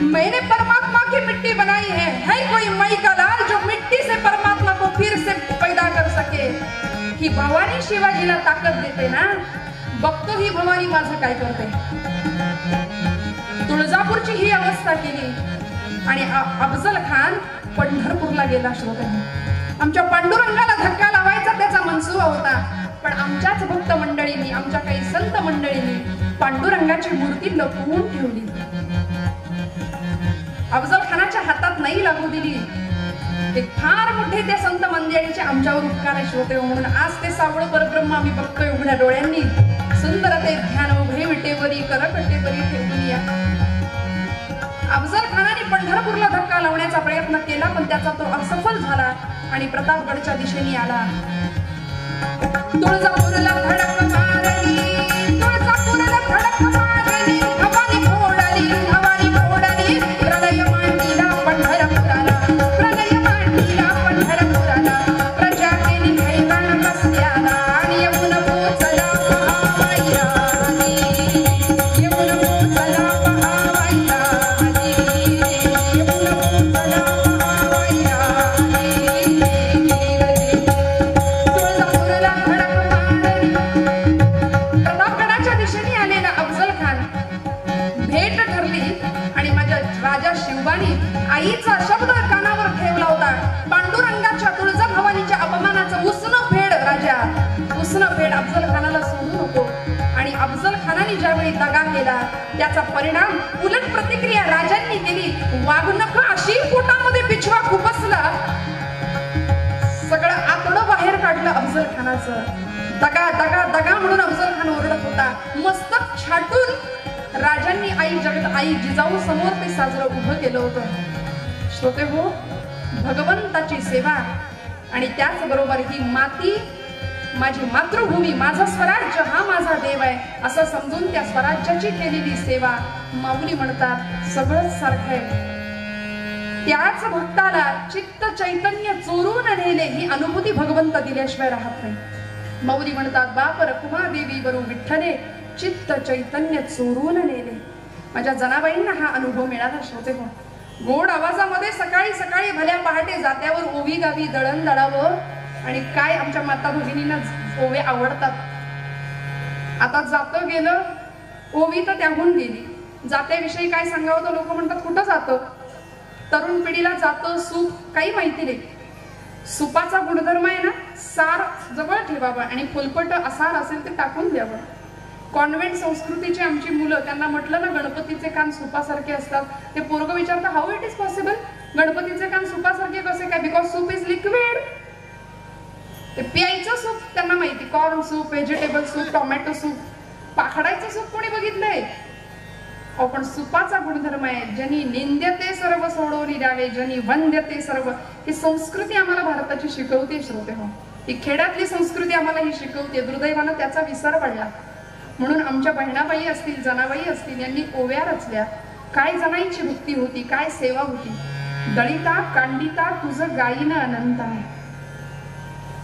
[SPEAKER 1] मैंने परमात्मा की मिट्टी बनाई है कोई मई का लाल जो मिट्टी से परमात्मा को फिर से पैदा कर सके. ही भवानी शिवाजीला ताकद देते ना. बघतो ही भवानी माझं काय करते. तुळजापूरची ही अवस्था केली आणि अफजल खान पंढरपूरला गेला. श्रोत्यांनी, आमच्या पांडुरंगाला धक्का लावायचा त्याचा मनसुबा होता, पण आमच्याच भक्त मंडळींनी, आमच्या काही संत मंडळींनी पांडुरंगाची मूर्ती लपवून ठेवली. अफजल खानाच्या हातात नाही लागू दिली. ते फार मोठे त्या संत मंडळींचे आमच्यावर उपकार आहे श्रोते. म्हणून आज ते सावळ परब्रह्म आम्ही बघतोय उघड्या डोळ्यांनी. सुंदर ते ध्यान उभे विटेवरी करकटेवरी ठेवून या. अफजल खानाने पंढरपूरला धक्का लावण्याचा प्रयत्न केला, पण त्याचा तो असफल झाला आणि प्रतापगडच्या दिशेने आला. तुळजापूरला धडक मारली, तुळजापूरला धडक मारली, भवानी फोडली, भवानी फोडली, प्रलय मांडीला पंढरपुराला, प्रलय मांडीला पंढरपुराला, प्रजा केली हैराण बसल्याला आणि येऊन पोचला पहावायला, येऊन पोचला पहावायला, येऊन पोचला पहावायला. तुळजापूरला धडक मारली. प्रतापगडाच्या दिशेने आलेला अफजल खान भेट ठरली आणि माझ्या राजा शिवबानी आईचा शब्द कानावर ठेवला होता. पांडुरंगाच्या तुळजा भवानीच्या अपमानाचं उसनं फेड राजा, उसनं फेड, अफजल खानाला सोडू नको. आणि अफजल खानाने ज्यावेळी दगा केला त्याचा परिणाम, उलट प्रतिक्रिया राजांनी केली. वाघनख अशी पोटामध्ये पिछवा खुपसला, सगळं आतडं बाहेर काढलं अफजल खानाचं. दगा दगा दगा म्हणून अफजल खान ओरडत होता. मस्तक छाटून राजांनी आई जिजाऊ समोर ते साजरं उभं केलं होतं. श्रोते हो, भगवंताची सेवा आणि त्याचबरोबर ही माती माझी मातृभूमी, माझं स्वराज्य हा माझा देव आहे असं समजून त्या स्वराज्याची केलेली सेवा माऊली म्हणतात सगळंच सारखं आहे. त्याच भक्ताला चित्त चैतन्य चोरून नेले ही अनुभूती भगवंत दिल्याशिवाय राहत नाही. माऊली म्हणतात बाप रखुमा देवी वरू विठ्ठले चित्त चैतन्य चोरून नेले. माझ्या जनाबाईंना हा अनुभव मिळाला. श्रोते हो, गोड आवाजामध्ये सकाळी सकाळी भल्या पहाटे जात्यावर ओवी गावी दळण दळावं. आणि काय आमच्या माता भगिनींना ओवे आवडतात. आता जातं गेलं, ओवी तर त्याहून गेली. जात्याविषयी काय सांगावं तर लोक म्हणतात कुठं जातं. तरुण पिढीला जातं सूप काही माहिती नाही. सुपाचा गुणधर्म आहे ना, सार जवळ ठेवावं आणि फुलपट असार असेल ते टाकून द्यावं. कॉन्व्हेंट संस्कृतीची आमची मुलं, त्यांना म्हटलं ना गणपतीचे कान सुपासारखे असतात, ते पोरगं विचारतं हाऊ इट इज पॉसिबल, गणपतीचे कान सुपासारखे कसे काय? Because soup is liquid. ते प्यायचं सूप त्यांना माहिती, corn soup, vegetable soup, tomato soup. पाखडायचं सूप कोणी बघितलंय? पण सुपाचा गुणधर्म आहे, ज्यांनी निंद्यते सर्व सोडवली द्यावे, ज्यांनी वंद्यते सर्व. ही संस्कृती आम्हाला भारताची शिकवते श्रोते हो. ही खेड्यातली संस्कृती आम्हाला ही शिकवते. दुर्दैवानं त्याचा विसर पडला. म्हणून आमच्या बहिणाबाई असतील, जनाबाई असतील, यांनी ओव्या रचल्या. काय जनाईची भक्ती होती, काय सेवा होती. दळिता कांडिता तुझं गायीनं अनंत आहे.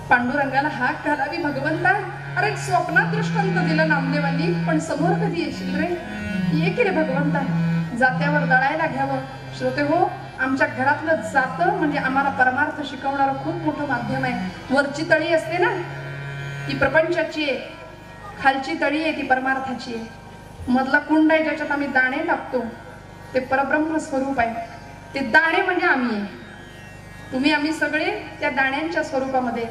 [SPEAKER 1] पांडुरंगाला हाक घालावी भगवंता. अरे स्वप्नात दृष्टांत दिलं नामदेवांनी, पण समोर कधी येशील रे? ये की रे भगवंता, जात्यावर दळायला घ्यावं. श्रोते हो, आमच्या घरातलं जातं म्हणजे आम्हाला परमार्थ शिकवणारं खूप मोठं माध्यम आहे. वरची तळी असते ना ती प्रपंचाची आहे, खालची तळी आहे ती परमार्थाची आहे. मधला कुंड आहे ज्याच्यात आम्ही दाणे टाकतो ते परब्रह्म स्वरूप आहे. ते दाणे म्हणजे आम्ही आहे, तुम्ही आम्ही सगळे त्या दाण्यांच्या स्वरूपामध्ये.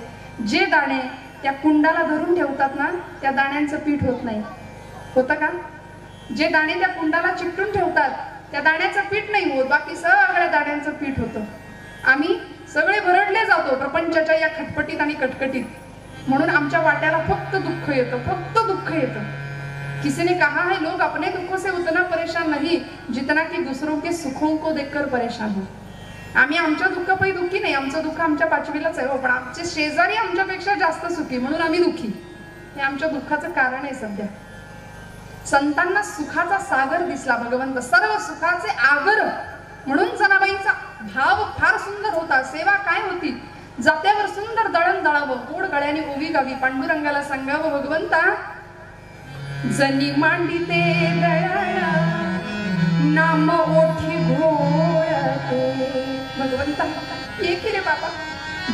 [SPEAKER 1] जे दाणे त्या कुंडाला धरून ठेवतात ना त्या दाण्यांचं पीठ होत नाही. होतं का? जे दाणे त्या कुंडाला चिकटून ठेवतात त्या दाण्याचं पीठ नाही होत, बाकी सगळ्या दाण्यांचं पीठ होतं. आम्ही सगळे भरडले जातो प्रपंचाच्या या खटपटीत आणि कटकटीत. म्हणून आमच्या वाट्याला फक्त दुःख येतं, फक्त दुःख येतं. किसी ने कहा है लोग अपने दुखों से उतना परेशान नहीं जितना कि दूसरों के सुखों को देखकर परेशान हो. आम्ही आमच्या दुःखापायी दुःखी नाही, आमचं दुःख आमच्या पाचवीलाच आहे. पण आमचे शेजारी आमच्यापेक्षा जास्त सुखी म्हणून आम्ही दुःखी. हे आमच्या दुःखाचं कारण आहे सध्या. संतांना सुखाचा सागर दिसला भगवंत, सर्व सुखाचे आगर. म्हणून जनाबाईंचा भाव फार सुंदर होता. सेवा काय होती? जात्यावर सुंदर दळण दळावं, गोड गळ्याने ओवी गावी, पांडुरंगाला सांगावं भगवंता जनी मांडिते दयाळा नाम ओठी घोळते. भगवंता ये की रे बाबा,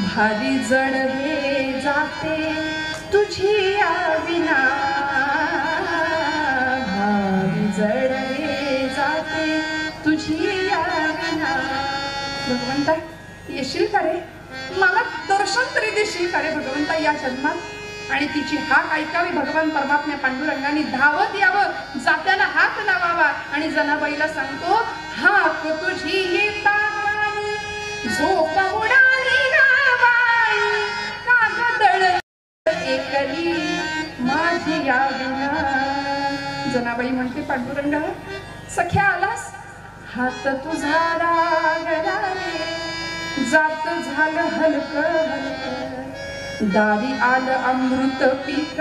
[SPEAKER 1] भारी जड हे जाते तुझी विना. भगवंता येशील का रे, मला दर्शन तरी देशील का रे भगवंता या जन्मात. आणि तिची हाक ऐकावी भगवान परमात्म्या पांडुरंगाने धावत यावं, जात्याला हात लावावा आणि जनाबाईला सांगतो हाक तुझी येता झोप उडाली गावाई कागदळ एकली माझी याविना. जनाबाई म्हणते पांडुरंगा सख्या आलास, हात तुझा लागला रे, जात झालं हलक हलक, दारी आलं अमृत पीक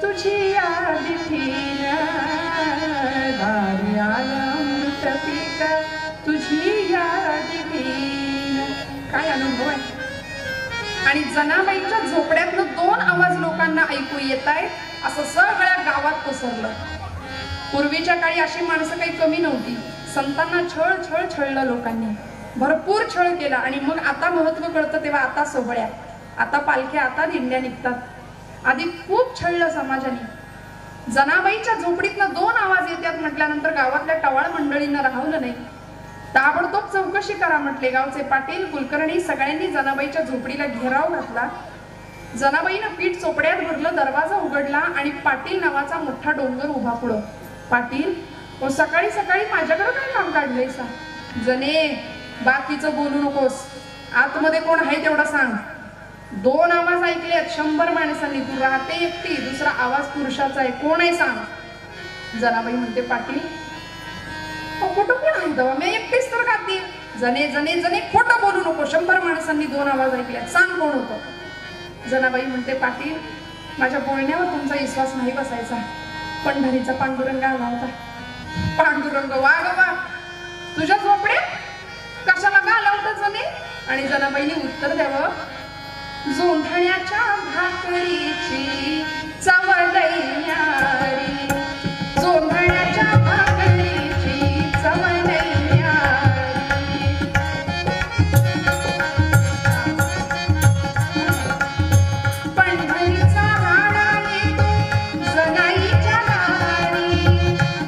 [SPEAKER 1] तुझी आली ठीन, दारी आलं अमृत पीक तुझी आली ठीन. काय अनुभव आहे. आणि जनाबाईच्या झोपड्यातनं 2 आवाज लोकांना ऐकू येत आहेत असं सगळ्या गावात पसरलं. पूर्वीच्या काळी अशी माणसं काही कमी नव्हती. संतांना छळ छळ छळलं लोकांनी, भरपूर छळ केला. आणि मग आता महत्व कळतं तेव्हा आता सोहळ्या, आता पालख्या, आता दिंड्या निघतात. आधी खूप छळलं समाजाने. जनाबाईच्या झोपडीतनं 2 आवाज येतात म्हटल्यानंतर गावातल्या टवाळ मंडळींना राहवलं नाही. ताबडतोब चौकशी करा म्हटले. गावचे पाटील, कुलकर्णी सगळ्यांनी जनाबाईच्या झोपडीला घेराव घातला. जनाबाईनं पीठ चोपड्यात भरलं, दरवाजा उघडला आणि पाटील नावाचा मोठा डोंगर उभा पुढं. पाटील ओ सकाळी सकाळी माझ्याकडे काय काम काढलंय सा. जने बाकीचं बोलू नकोस, आतमध्ये कोण आहे तेवढं सांग. 2 आवाज ऐकलेत 100 माणसांनी, तू राहते एकटी, दुसरा आवाज पुरुषाचा आहे, कोण आहे सांग. जनाबाई म्हणते पाटील खोटं कोण आहे दवा, मी एकटीच तर गाते. जने जने जने खोटं बोलू नको, 100 माणसांनी 2 आवाज ऐकलेत, सांग कोण होतं. जनाबाई म्हणते पाटील माझ्या बोलण्यावर तुमचा विश्वास नाही बसायचा, पंढरीचा पांडुरंग आला होता. पांडुरंग वाघ वा, तुझ्या झोपड्यात कशाला आला होता जने. आणि जनाबाईने उत्तर द्यावं, जोंधण्याच्या भाकरीची चव लई न्यारी, जोंधण्याच्या भाकरीची चव लई न्यारी. पंढरीचा राणा येतो जनाईच्या दारी,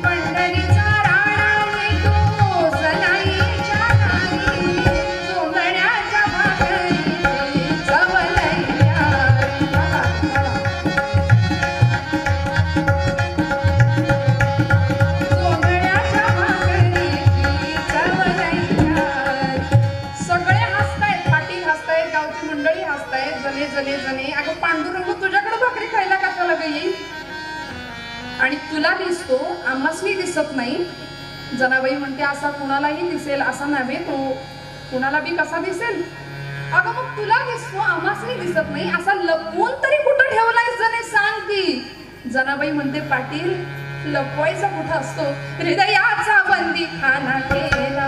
[SPEAKER 1] पंढरीचा राणा येतो जनाईच्या दारी, जोंधण्याच्या भाकरीची चव लई न्यारी. जोंधण्याच्या भाकरीची चव लई न्यारी. सगळे हसतायत, पाटील हसतायत, गावची मंडळी हसतायत. जने जने जने अगं पांडुरंग तुझ्याकडे भाकरी खायला कशाला ग येईल. आणि तुला दिसतो आम्हासनी दिसत नाही. जनाबाई म्हणते असा कुणालाही दिसेल असा नव्हे, तो कुणाला बी कसा दिसेल. अगं मग तुला दिसतो आम्हासनी दिसत नाही, असा लपवून तरी कुठं ठेवलाय जने सांग की. जनाबाई म्हणते पाटील लपवायचा कुठं असतो, हृदयाचा बंदी खाना केला,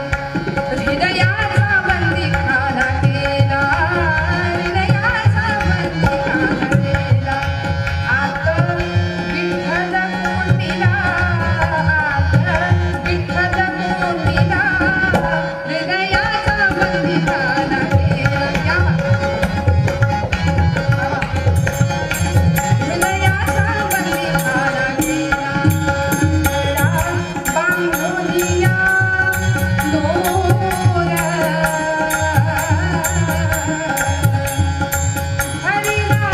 [SPEAKER 1] हृदयाचा बंदी खाना केला, हृदयाचा बंदी खाना केला. आत विठ्ठल कोंडीला, आत विठ्ठल कोंडीला, हृदयाचा बंदी खाना केला. हृदयाचा बंदी खाना केला, बांधोनिया दोर, हरिला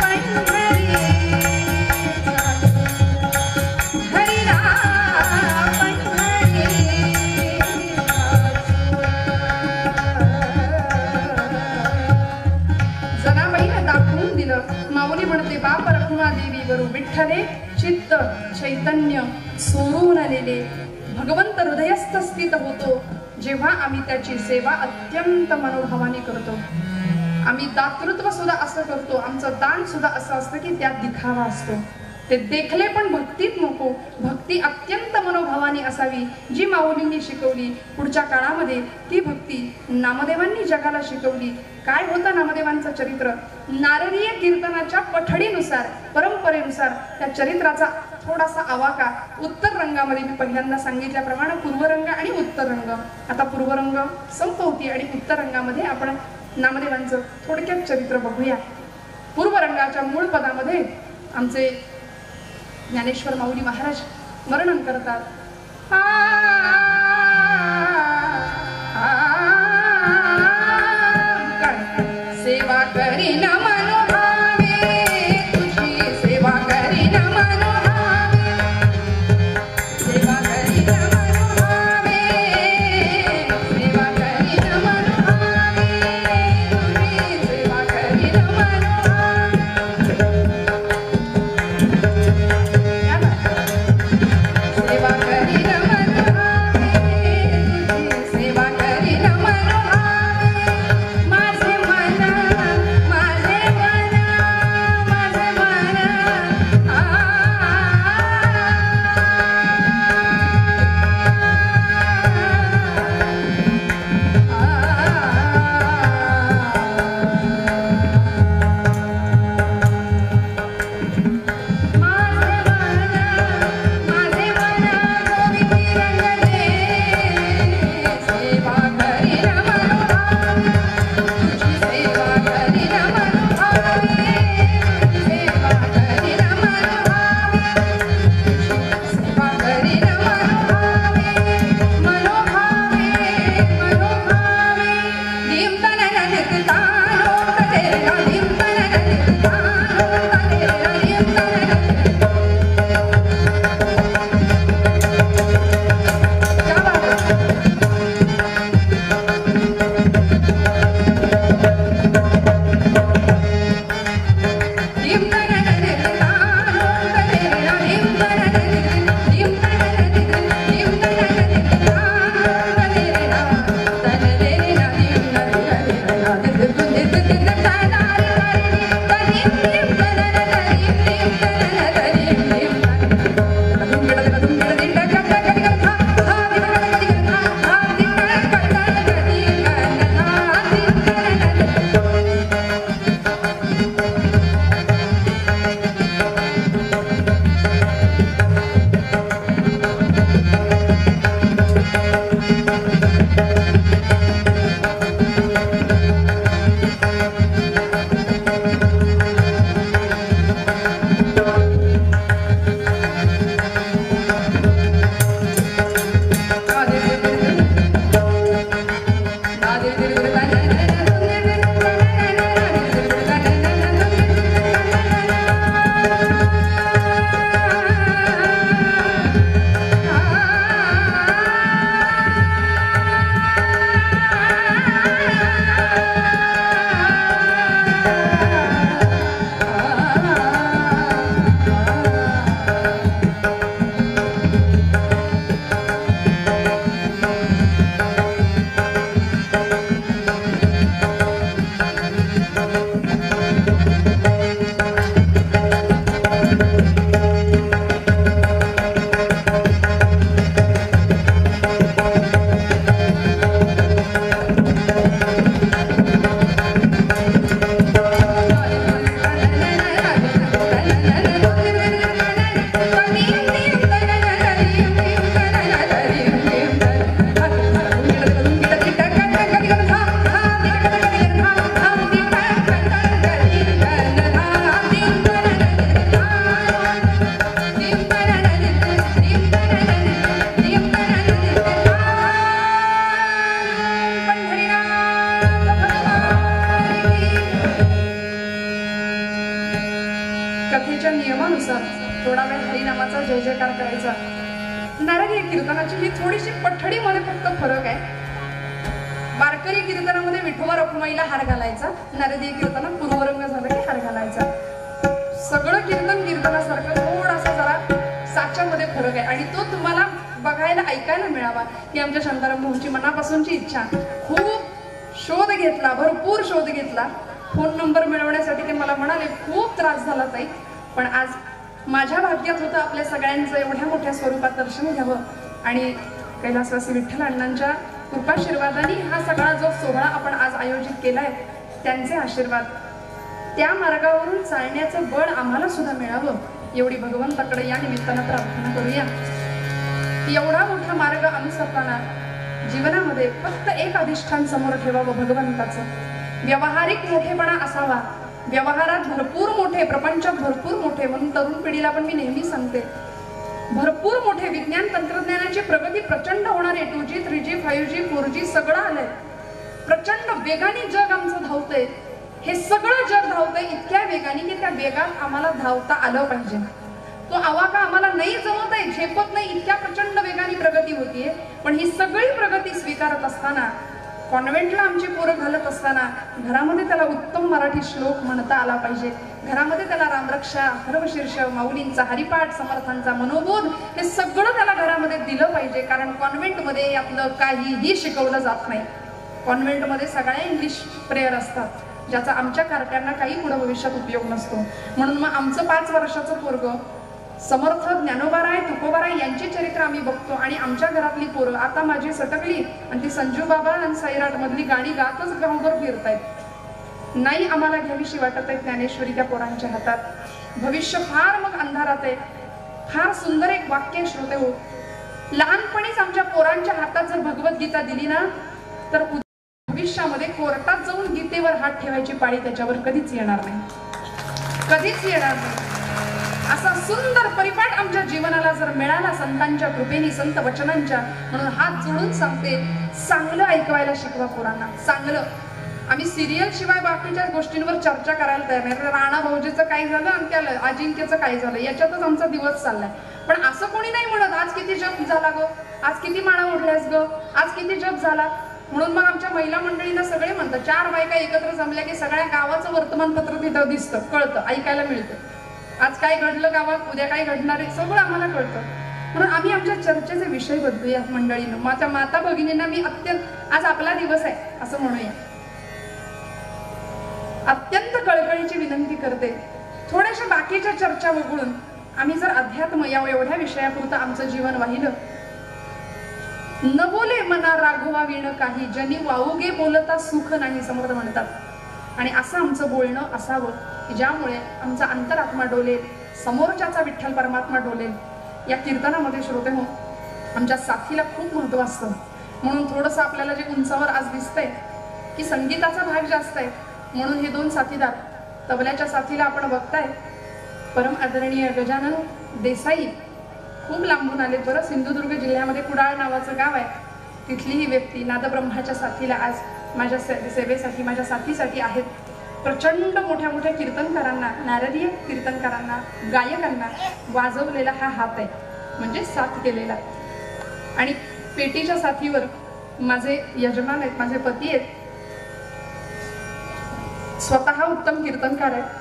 [SPEAKER 1] पंढरीचा, हरिला पंढरीचा. जनाबाईला दाखवून दिलं. माऊली म्हणते बाप रखुणा देवी वरू विठ्ठले चित्त चैतन्य सोडून आलेले. भगवंत हृदयस्थ स्थित होतो जेव्हा आम्ही त्याची सेवा अत्यंत मनोभावाने करतो. आम्ही दातृत्व सुद्धा असं करतो, आमचं दान सुद्धा असं असतं की त्यात दिखावा असतो. ते देखले पण भक्तीत नको, भक्ती अत्यंत मनोभावाने असावी जी माऊलींनी शिकवली. पुढच्या काळामध्ये ती भक्ती नामदेवांनी जगाला शिकवली. काय होतं नामदेवांचं चरित्र, नारदीय कीर्तनाच्या पठडीनुसार परंपरेनुसार त्या चरित्राचा थोडासा आवाका उत्तर रंगामध्ये मी पहिल्यांदा सांगितल्याप्रमाणे पूर्वरंग आणि उत्तर रंग. आता पूर्वरंग संपवती आणि उत्तर रंगामध्ये आपण नामदेवांचं थोडक्यात चरित्र बघूया. पूर्वरंगाच्या मूळ पदामध्ये आमचे ज्ञानेश्वर माऊली महाराज वर्णन करतात. आ, आ, आ, जय जयकार करायचा. नारदीय कीर्तनाची ही थोडीशी पठडीमध्ये फक्त फरक आहे. वारकरी कीर्तनामध्ये विठोबा रखुमाईला हार घालायचा, नारदीय कीर्तनात पूर्वरंग झालं की हार घालायचा. सगळं कीर्तन कीर्तनासारखं, थोडासा जरा साच्यामध्ये फरक आहे आणि तो तुम्हाला बघायला ऐकायला मिळावा ही आमच्या शांताराम भाऊंची मनापासूनची इच्छा. खूप शोध घेतला, भरपूर शोध घेतला. फोन नंबर मिळवण्यासाठी ते मला म्हणाले खूप त्रास झाला ताई, पण आज माझ्या भाग्यात होतं आपल्या सगळ्यांचं एवढ्या मोठ्या स्वरूपात दर्शन घ्यावं आणि कैलासवासी विठ्ठल अण्णांच्या कृपाशीर्वादाने हा सगळा जो सोहळा आपण आज आयोजित केलाय त्यांचे आशीर्वाद, त्या मार्गावरून चालण्याचं बळ आम्हाला सुद्धा मिळावं एवढी भगवंताकडे या निमित्तानं प्रार्थना करूया. एवढा मोठा मार्ग अनुसरताना जीवनामध्ये फक्त एक अधिष्ठान समोर ठेवावं भगवंताचं. व्यवहारिक मोठेपणा असावा, व्यवहारात भरपूर मोठे, प्रपंचात भरपूर मोठे. म्हणून तरुण पिढीला पण मी नेहमी सांगते, भरपूर मोठे विज्ञान तंत्रज्ञानाची प्रगती प्रचंड होणार आहे. 2G 3G 5G 4G सगळं आलंय. प्रचंड वेगाने जग आमचं धावतंय. हे सगळं जग धावतंय इतक्या वेगाने की त्या वेगात आम्हाला धावता आलं पाहिजे. तो आवाका आम्हाला नाही जमत आहे, झेपत नाही, इतक्या प्रचंड वेगाने प्रगती होतीये. पण ही सगळी प्रगती स्वीकारत असताना, कॉन्व्हेंटला आमची पोरं घालत असताना घरामध्ये त्याला उत्तम मराठी श्लोक म्हणता आला पाहिजे. घरामध्ये त्याला रामरक्षा, हरवशीर्ष, माऊलींचा हरिपाठ, समर्थांचा मनोबोध हे सगळं त्याला घरामध्ये दिलं पाहिजे. कारण कॉन्व्हेंटमध्ये यातलं काहीही शिकवलं जात नाही. कॉन्व्हेंटमध्ये सगळ्या इंग्लिश प्रेयर असतात ज्याचा आमच्या कार्ट्यांना काही पुढे भविष्यात उपयोग नसतो. म्हणून मग आमचं 5 वर्षाचं पोरगं समर्थ ज्ञानोबाराय, तुकोबाराय यांची चरित्र आम्ही बघतो आणि आमच्या घरातली पोरं आता माझी सटकली आणि ती संजू बाबा आणि सैराट मधली गाणी गातच गावभर फिरतायत. नाही आम्हाला घ्यावीशी वाटत आहे ज्ञानेश्वरी त्या पोरांच्या हातात. भविष्य फार मग अंधारात आहे. फार सुंदर एक वाक्य श्रोते हो, लहानपणीच आमच्या पोरांच्या हातात जर भगवद्गीता दिली ना तर भविष्यामध्ये कोर्टात जाऊन गीतेवर हात ठेवायची पाळी त्याच्यावर कधीच येणार नाही, कधीच येणार नाही. असा सुंदर परिपाठ आमच्या जीवनाला जर मिळाला संतांच्या कृपेने, संत वचनांच्या, म्हणून हात जोडून सांगते, चांगलं ऐकवायला शिकवा पोरांना. चांगलं. आम्ही सिरियल शिवाय बाकीच्या गोष्टींवर चर्चा करायला तयार नाही. राणा भाऊजीचं काय झालं आणि त्या अजिंक्यचं काय झालं याच्यातच आमचा दिवस चाललाय. पण असं कोणी नाही म्हणत आज किती जप झाला गो, आज किती माळा ओढल्यास ग, आज किती जप झाला. म्हणून मग आमच्या महिला मंडळींना सगळे म्हणतात, 4 बायका एकत्र जमल्या की सगळ्या गावाचं वर्तमानपत्र तिथं दिसतं, कळतं, ऐकायला मिळतं. आज काय घडलं गावात, उद्या काय घडणार आहे सगळं आम्हाला कळतं. म्हणून आम्ही आमच्या चर्चेचे विषय बदलूया मंडळीनं. माझ्या माता भगिनींना मी आज आपला दिवस आहे असं म्हणूया, अत्यंत कळकळीची विनंती करते. थोड्याशा बाकीच्या चर्चा वगळून आम्ही जर अध्यात्म या एवढ्या विषयापुरतं आमचं जीवन वाहिलं. न बोले मना राघवा विण काही, जनी वाऊगे बोलता सुख नाही समर्थ म्हणतात. आणि असं आमचं बोलणं असावं की ज्यामुळे आमचा अंतरात्मा डोलेल, समोरच्याचा विठ्ठल परमात्मा डोलेल. या कीर्तनामध्ये श्रोते हो, आमच्या साथीला खूप महत्व असतं. म्हणून थोडंसं आपल्याला जे उंचावर आज दिसतंय की संगीताचा भाग जास्त आहे, म्हणून हे 2 साथीदार. तबल्याच्या साथीला आपण बघताय परम आदरणीय गजानन देसाई खूप लांबून आले. बरं, सिंधुदुर्ग जिल्ह्यामध्ये कुडाळ नावाचं गाव आहे, तिथली ही व्यक्ती नादब्रह्माच्या साथीला आज माझ्या सेवेसाठी, माझ्या साथीसाठी आहेत. प्रचंड मोठ्या मोठ्या कीर्तनकारांना, नारदीय कीर्तनकारांना, गायकांना वाजवलेला हा हात आहे, म्हणजे साथ केलेला. आणि पेटीच्या साथीवर माझे यजमान आहेत, माझे पती आहेत, स्वतः उत्तम कीर्तनकार आहेत,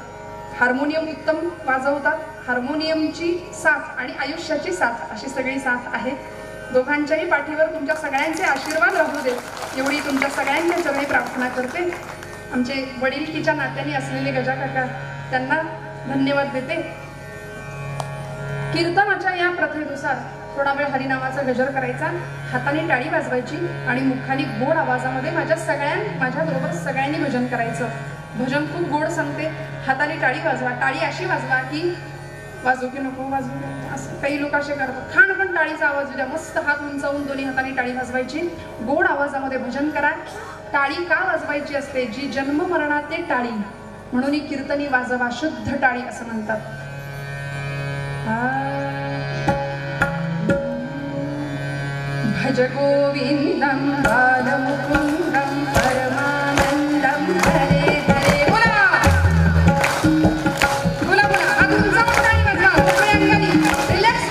[SPEAKER 1] हार्मोनियम उत्तम वाजवतात. हार्मोनियमची साथ आणि आयुष्याची साथ अशी सगळी साथ आहे. दोघांच्याही पाठीवर तुमच्या सगळ्यांचे आशीर्वाद राहू देत एवढी तुमच्या सगळ्यांच्या चरणी प्रार्थना करते. आमचे वडीलकीच्या नात्याने असलेले गजा काका, त्यांना धन्यवाद देते. कीर्तनाच्या या प्रथेनुसार थोडा वेळ हरिनामाचा गजर करायचा, हाताने टाळी वाजवायची आणि मुखाने गोड आवाजामध्ये माझ्याबरोबर सगळ्यांनी भजन करायचं. भजन खूप गोड सांगते. हाताने टाळी वाजवा. टाळी अशी वाजवा की वाजू की नको वाजू, असं काही लोक असे करतात. खाण पण टाळीचा आवाज द्या. मस्त हात उंचावून दोन्ही हाताने टाळी वाजवायची. गोड आवाजामध्ये भजन करा. टाळी का वाजवायची असते? जी जन्म मरणात ते टाळी, म्हणून ही कीर्तनी वाजवा, शुद्ध टाळी असं म्हणतात. भज गोविंदम बालमुकुंदम परमानंदम हरे हरे. बोला बोला बोला. हात उंचावून टाळी वाजवा. रिलॅक्स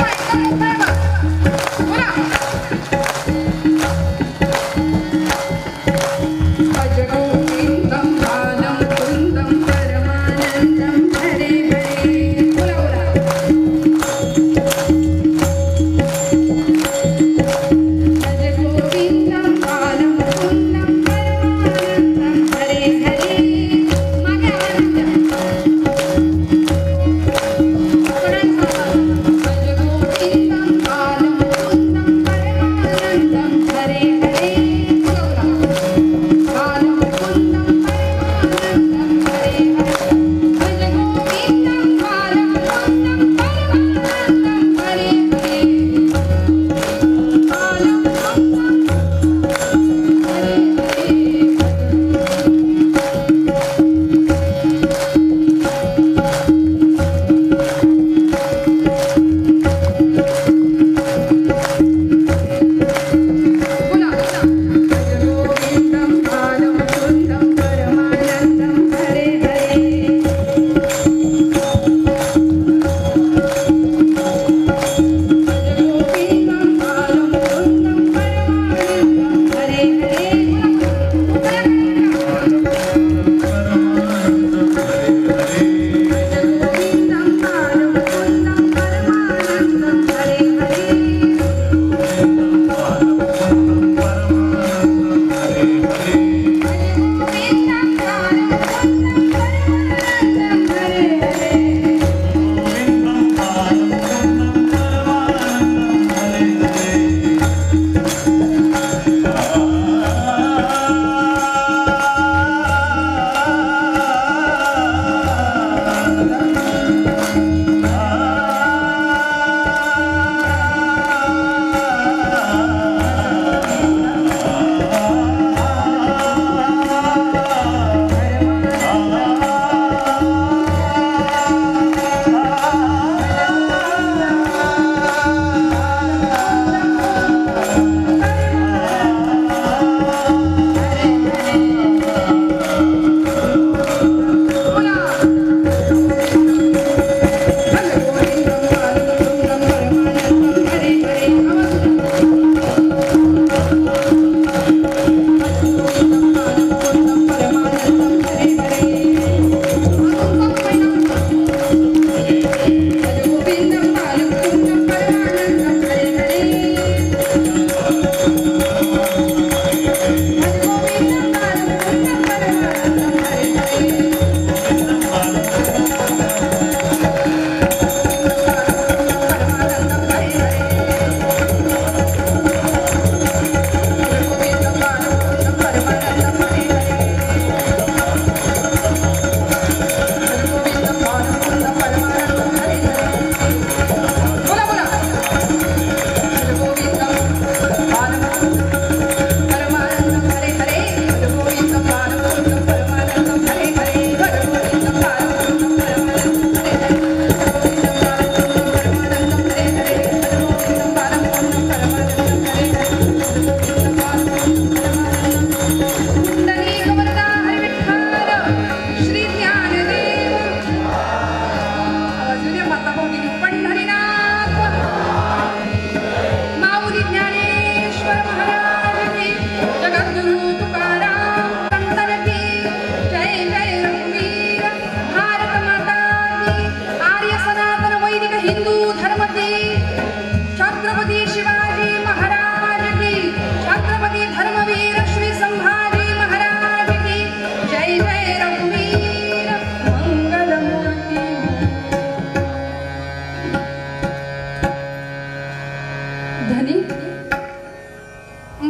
[SPEAKER 1] धनी,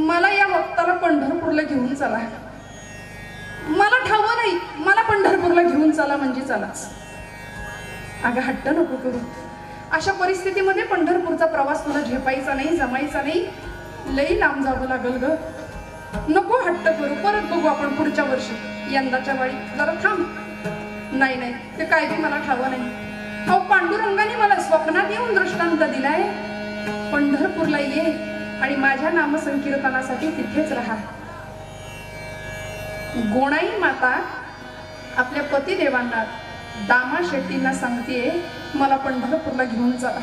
[SPEAKER 1] मला या वक्ताला पंढरपूरला घेऊन चला. मला ठावं नाही, मला पंढरपूरला घेऊन चला म्हणजे चलाच. अगं हट्ट नको करू. अशा परिस्थितीमध्ये पंढरपूरचा प्रवास तुला झेपायचा नाही, जमायचा नाही, लई लांब जावं लागल ग. नको हट्ट करू, परत बघू आपण पुढच्या वर्षी, यंदाच्या वाळी जरा थांब. नाही नाही, ते काय बी मला ठावं नाही. अहो पांडुरंगाने मला स्वप्नात येऊन दृष्टांत दिलाय, पंढरपूरला ये आणि माझ्या नामसंकीर्तनासाठी तिथेच राहा. गोणाई माता आपल्या पतिदेवांना, दामा शेट्टींना सांगतेय मला पंढरपूरला घेऊन चला.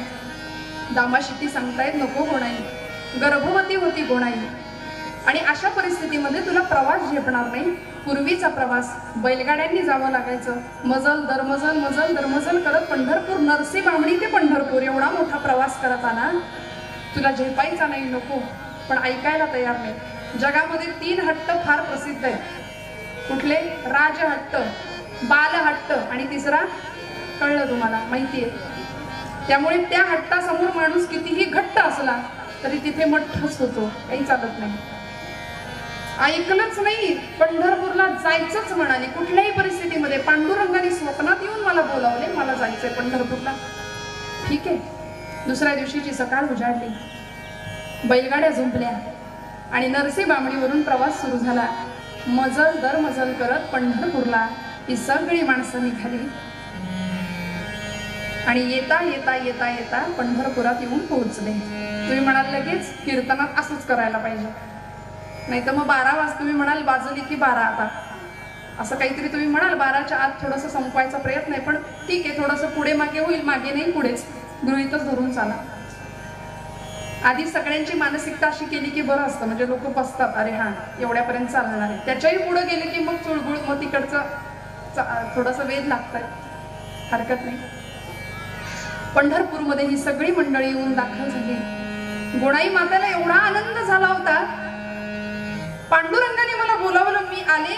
[SPEAKER 1] दामा शेट्टी सांगतायत नको गोणाई, गर्भवती होती गोणाई आणि अशा परिस्थितीमध्ये तुला प्रवास झेपणार नाही. पूर्वीचा प्रवास बैलगाड्यांनी जावं लागायचं, मजल दरमजल मजल दरमजल करत पंढरपूर, नरसी बामणी ते पंढरपूर एवढा मोठा प्रवास करत आला. तुला झेपायचा नाही, नको. पण ऐकायला तयार नाही. जगामध्ये 3 हट्ट फार प्रसिद्ध आहेत. कुठले? राजहट्ट, बालहट्ट आणि तिसरा कळलं तुम्हाला, माहिती आहे. त्यामुळे त्या हट्टासमोर माणूस कितीही घट्ट असला तरी तिथे मठ्ठच होतो, काही चालत नाही. ऐकलंच नाही, पंढरपूरला जायचंच म्हणाली. कुठल्याही परिस्थितीमध्ये पांडुरंगाने स्वप्नात येऊन मला बोलावले, मला जायचंय पंढरपूरला. ठीक आहे. दुसऱ्या दिवशीची सकाळ उजाडली, बैलगाड्या झुंपल्या आणि नरसी बामणीवरून प्रवास सुरू झाला. मजल दर मजल करत पंढरपूरला ही सगळी माणसं निघाली आणि येता येता येता येता पंढरपुरात येऊन पोहोचले. तुम्ही म्हणाल लगेच कीर्तनात असंच करायला पाहिजे, नाही तर मग 12 वाजता तुम्ही म्हणाल वाजली की 12 आता, असं काहीतरी तुम्ही म्हणाल. 12च्या आत थोडंसं संपवायचा प्रयत्न आहे, पण ठीक आहे, थोडंसं पुढे मागे होईल, मागे नाही पुढेच, गृहीतच धरून चाला. आधी सगळ्यांची मानसिकता अशी केली की बरं असतं, म्हणजे लोक बसतात, अरे हां एवढ्यापर्यंत चालणार आहे. त्याच्याही पुढे गेले की मग चुळबुळ, मग तिकडचं थोडंसं वेध लागतंय, हरकत नाही. पंढरपूरमध्ये ही सगळी मंडळी येऊन दाखल झाली. गोणाई मातेला एवढा आनंद झाला होता, पांडुरंगाने मला बोलावलं, मी आले,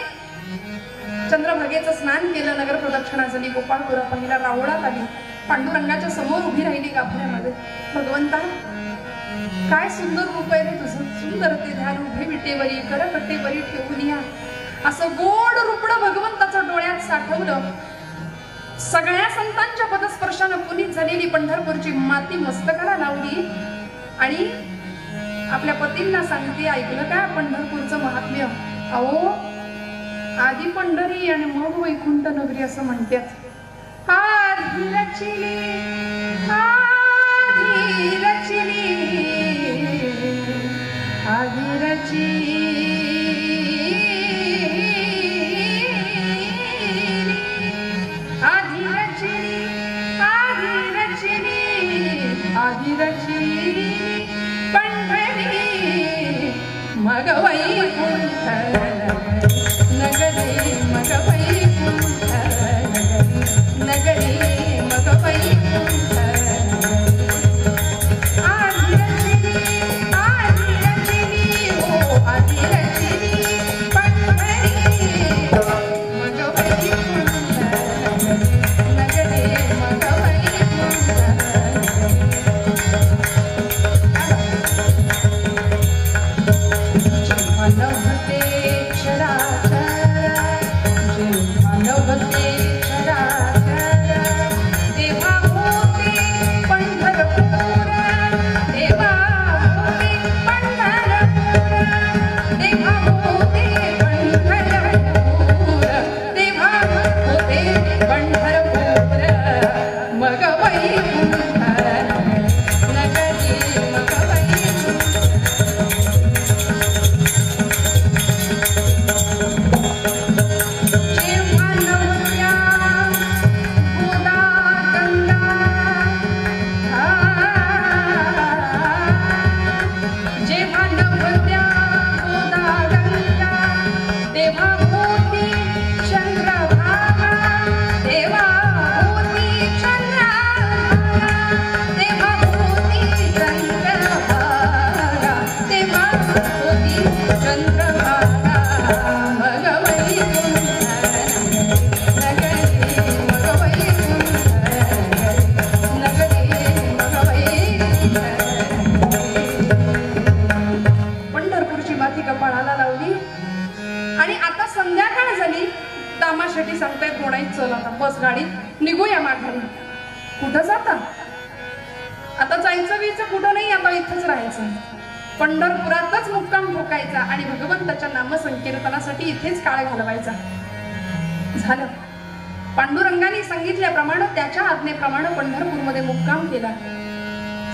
[SPEAKER 1] चंद्रभागेचं स्नान केलं, नगर प्रदक्षिणा झाली, गोपाळपुरा पहिला, रावळात आली, पांडुरंगाच्या समोर उभी राहिली गाभाऱ्यामध्ये. भगवंता काय सुंदर रूप आहे रे तुझं, सुंदर ते ध्यान उभे विटेवरी कर कटेवरी ठेवून या. असं गोड रूपडं भगवंताचं डोळ्यात साठवलं. सगळ्या संतांच्या पदस्पर्शानं पुनीत झालेली पंढरपूरची माती मस्तकाला लावली आणि आपल्या पतींना सांगते, ऐकलं का पंढरपूरचं महात्म्य? अहो आधी पंढरी आणि मग वैकुंठ नगरी असं म्हणतात. आधी रचिली आधी रचिली आधी रचिली आधी रचिली आधी रचिली आधी रचिली पंढरी मग वैकुंठ नगरी मग वैकुंठ नगरी मग वैकुंठ आधी रचिली हो आधी रचिली पंढरी मग वैकुंठ नगरी मग वैकुंठ. नभते क्षराक्षर जेव्हा नभते क्षराक्षर तेव्हा होते पंढरपूर तेव्हा होते पंढरपूर तेव्हा होते पंढरपूर तेव्हा होते पंढरपूर मग वैकुंठ नगरी मग वैकुंठ. बस गाडीत, निघूया माघारी. कुठं जाता? आता जायचं वीचं कुठं नाही, आता इथंच राहायचं. पंढरपुरातच मुक्काम ठोकायचा आणि भगवंताच्या नामसंकीर्तनासाठी इथेच काळ घालवायचा. झालं. पांडुरंगाने सांगितल्याप्रमाणे त्याच्या आज्ञेप्रमाणे पंढरपूरमध्ये मुक्काम केला.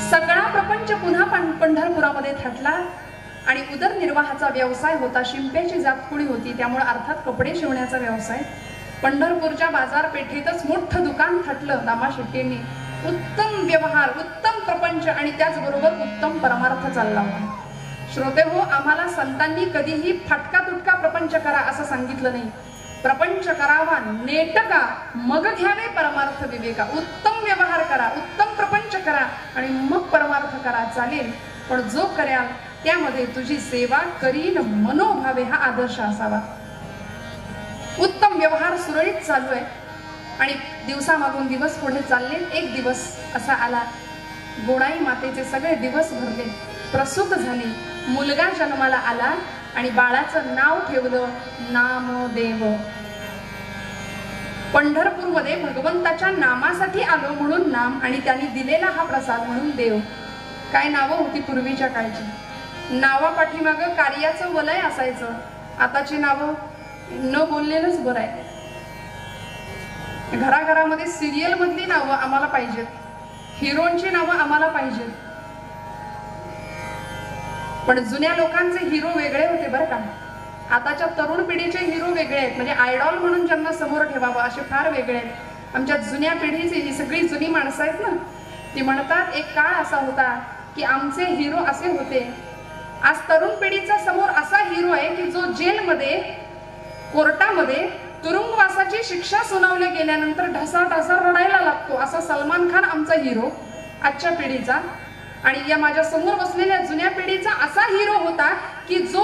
[SPEAKER 1] सगळा प्रपंच पुन्हा पंढरपुरामध्ये थाटला आणि उदरनिर्वाहाचा व्यवसाय होता. शिंप्याची जातकुळी होती, त्यामुळे अर्थात कपडे शिवण्याचा व्यवसाय. पंढरपूरच्या बाजारपेठेतच मोठं दुकान थाटलं दामा शेट्टींनी. उत्तम व्यवहार, उत्तम प्रपंच आणि त्याचबरोबर उत्तम परमार्थ चालला होता. श्रोते हो, आम्हाला संतांनी कधीही फाटका तुटका प्रपंच करा असं सांगितलं नाही. प्रपंच करावा नेटका, मग घ्यावे परमार्थ विवेका. उत्तम व्यवहार करा, उत्तम प्रपंच करा आणि मग परमार्थ करा, चालेल. पण जो कराल त्यामध्ये तुझी सेवा करीन मनोभावे हा आदर्श असावा. उत्तम व्यवहार सुरळीत चालू आहे आणि दिवसामागून दिवस पुढे चालले. एक दिवस असा आला, गोणाई मातेचे सगळे दिवस भरले, प्रसूत झाली, मुलगा जन्माला आला आणि बाळाचं नाव ठेवलं नामदेव. पंढरपूरमध्ये भगवंताच्या नामासाठी आलो म्हणून नाम आणि त्यांनी दिलेला हा प्रसाद म्हणून देव. काय नावं होती पूर्वीच्या काळची. नावा पाठीमागं कार्याचं वलय असायचं. आताची नावं न बोललेलंच बरं आहे. घराघरामध्ये सिरियल मधली नावं आम्हाला पाहिजेत, हिरोंची नावं आम्हाला पाहिजेत. पण जुन्या लोकांचे हिरो वेगळे होते बरं का. आताच्या तरुण पिढीचे हिरो वेगळे आहेत, म्हणजे आयडॉल म्हणून ज्यांना समोर ठेवावं असे फार वेगळे आहेत. आमच्या जुन्या पिढीची ही सगळी जुनी माणसं आहेत ना, ती म्हणतात एक काळ असा होता की आमचे हिरो असे होते. आज तरुण पिढीचा समोर असा हिरो आहे की जो जेलमध्ये, कोर्टामध्ये तुरुंगवासाची शिक्षा सुनावल्या गेल्यानंतर ढसाढसा रडायला लागतो, असा सलमान खान आमचा हिरो आजच्या पिढीचा. आणि या माझ्या समोर बसलेल्या जुन्या पिढीचा असा हिरो होता की जो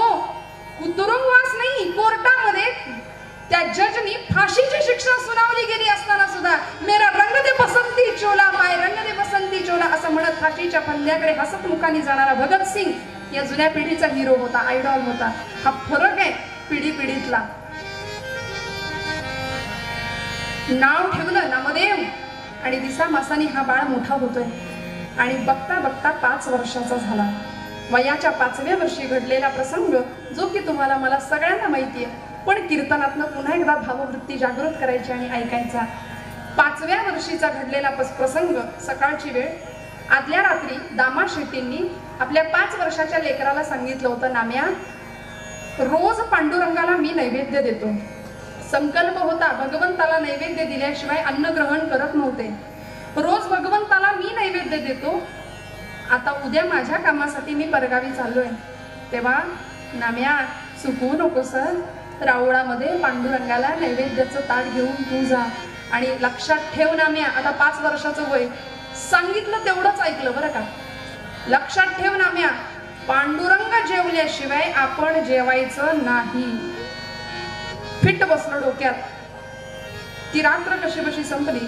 [SPEAKER 1] तुरुंगवास नाही, कोर्टामध्ये त्या जजनी फाशीची शिक्षा सुनावली गेली असताना सुद्धा मेरा रंग दे बसंती चोला, माय रंग दे बसंती चोला असं म्हणत फाशीच्या फंद्याकडे हसत मुखाने जाणारा भगत सिंग या जुन्या पिढीचा हिरो होता, आयडॉल होता. हा फरक आहे पिढी पिढीतला. नाव ठेवलं नामदेव आणि दिसा मासानी हा बाळ मोठा होतोय आणि बघता बघता 5 वर्षाचा झाला. वयाच्या 5व्या वर्षी घडलेला प्रसंग जो की तुम्हाला मला सगळ्यांना माहिती आहे, पण कीर्तनातनं पुन्हा एकदा भाववृत्ती जागृत करायची आणि ऐकायचा. 5व्या वर्षीचा घडलेला प्रसंग, सकाळची वेळ. आदल्या रात्री दामा शेट्टींनी आपल्या 5 वर्षाच्या लेकराला सांगितलं होतं, नाम्या रोज पांडुरंगाला मी नैवेद्य देतो. संकल्प होता भगवंताला नैवेद्य दिल्याशिवाय अन्न ग्रहण करत नव्हते. रोज भगवंताला मी नैवेद्य देतो. आता उद्या माझ्या कामासाठी मी परगावी चाललोय, तेव्हा नाम्या चुकवू नको सर, रावळामध्ये पांडुरंगाला नैवेद्याचं ताट घेऊन तू जा. आणि लक्षात ठेव नाम्या, आता 5 वर्षाचं वय, सांगितलं तेवढंच ऐकलं बरं का. लक्षात ठेव नाम्या, पांडुरंग जेवल्याशिवाय आपण जेवायचं नाही. फिट बसलं डोक्यात. ती रात्र कशी बशी संपली.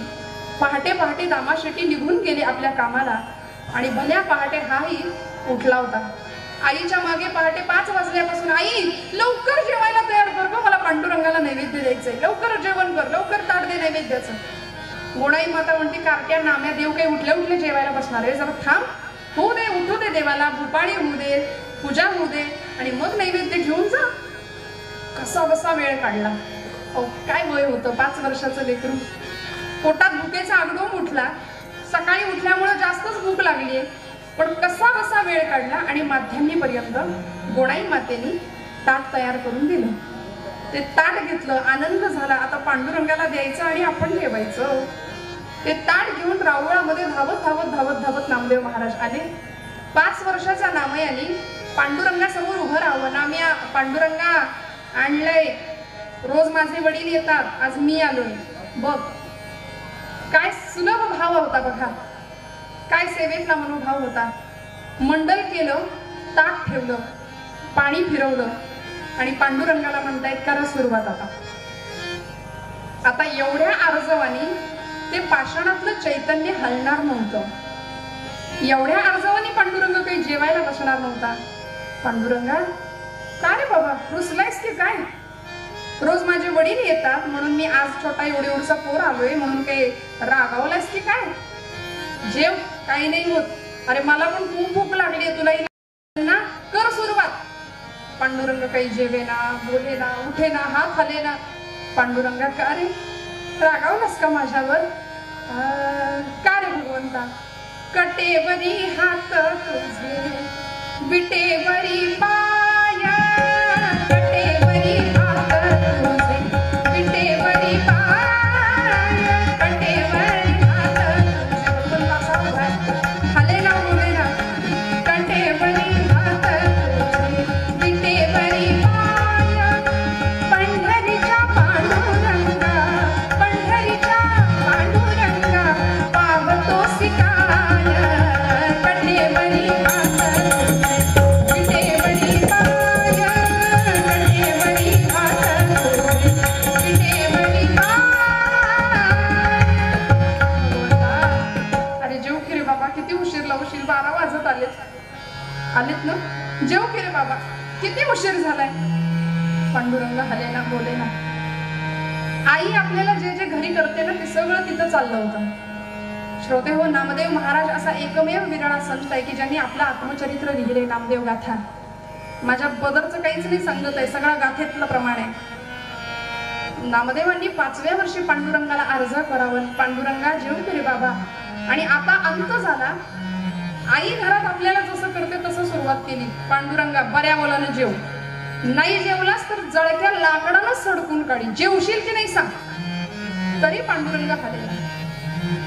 [SPEAKER 1] पहाटे पहाटे दामा शेट्टी निघून गेले आपल्या कामाला आणि भल्या पहाटे हाही उठला होता. आईच्या मागे पहाटे 5 वाजल्यापासून, आई लवकर जेवायला तयार कर गं, मला पांडुरंगाला नैवेद्य द्यायचंय, लवकर जेवण कर, लवकर ताट दे नैवेद्याचं. गोणाई माता म्हणते, कारट्या नाम्या, देव काही उठल्या उठले जेवायला बसणार आहे, जरा थांब, होऊ दे, उठू दे, देवाला भूपाळी होऊ दे, पूजा होऊ दे आणि मग नैवेद्य घेऊन जा. कसा बसा वेळ काढला. काय वय होतं, 5 वर्षाचं लेकरू. पोटात भुकेचा आगडोम उठला. सकाळी उठल्यामुळे जास्तच भूक लागली, पण कसा बसा वेळ काढला आणि माध्यान्हीपर्यंत गोणाई मातेनी ताट तयार करून दिलं. ते ताट घेतलं, आनंद झाला. आता पांडुरंगाला द्यायचं आणि आपण जेवायचं. ते ताट घेऊन रावळामध्ये धावत धावत धावत धावत नामदेव महाराज आले. 5 वर्षाच्या नामयानी पांडुरंगासमोर उभं राहावं. नाम्या, पांडुरंगा आणलंय, रोज माझे वडील येतात, आज मी आलोय बघ. काय सुलभ भाव होता बघा, काय सेवेतला मनोभाव होता. मंडल केलं, ताट ठेवलं, पाणी फिरवलं आणि पांडुरंगाला म्हणतायत करा सुरुवात. आता एवढ्या आर्जवानी ते पाषाणातलं चैतन्य हलणार नव्हतं. एवढ्या आर्जवानी पांडुरंग काही जेवायला बसणार नव्हता. पांडुरंगा, काय रे बाबा, रुसलायस की काय? रोज माझे वडील येतात म्हणून मी आज छोटा एवढा पोर आलोय म्हणून काही रागावलास की काय? जेव, काही नाही होत. अरे मला पण खूप भूक लागली आहे, तुला ना कर सुरुवात. पांडुरंग काही जेवे ना, बोले ना, उठे ना, हात हले ना. पांडुरंगा का रे रागावलास का माझ्यावर? का रे भगवंता? कटेवरी हात तुझे, विटेवरी पाय, कटेवरी हात तुझे, विटेवरी पाय, कटेवरी हात तुझे. पण कसा उभा हले ना, बोले ना. कटेवरी हात तुझे, विटेवरी पाय, पंढरीच्या पांडुरंगा, पंढरीच्या पांडुरंगा, पावतोस काय? कटेवरी हात तुझे, विटेवरी पाय, कटेवरी हात तुझे, विटेवरी पाय. अरे जेव की रे बाबा, किती उशीर लावशील? 12 वाजत आलेत ना. जेव की रे बाबा, किती उशीर झालाय? पांडुरंग हले ना, बोले ना. आई आपल्याला जे जे घरी करते ना ते सगळं तिथं चाललं होतं. श्रोते हो, नामदेव महाराज असा एकमेव विरळा संत आहे की ज्यांनी आपलं आत्मचरित्र लिहिले, नामदेव गाथा. माझ्या बदरचं काहीच नाही सांगत आहे, सगळा गाथेतलं प्रमाण आहे. नामदेवांनी 5व्या वर्षी पांडुरंगाला अर्ज करावं, पांडुरंगा जेव की रे बाबा. आणि आता अंत झाला. आई घरात आपल्याला जसं करते तसं सुरुवात केली. पांडुरंगा बऱ्या बोलानं जेव, नाही जेवलास तर जळक्या लाकडानं सडकून काढी, जेवशील की नाही सांग. तरी पांडुरंग खालेला.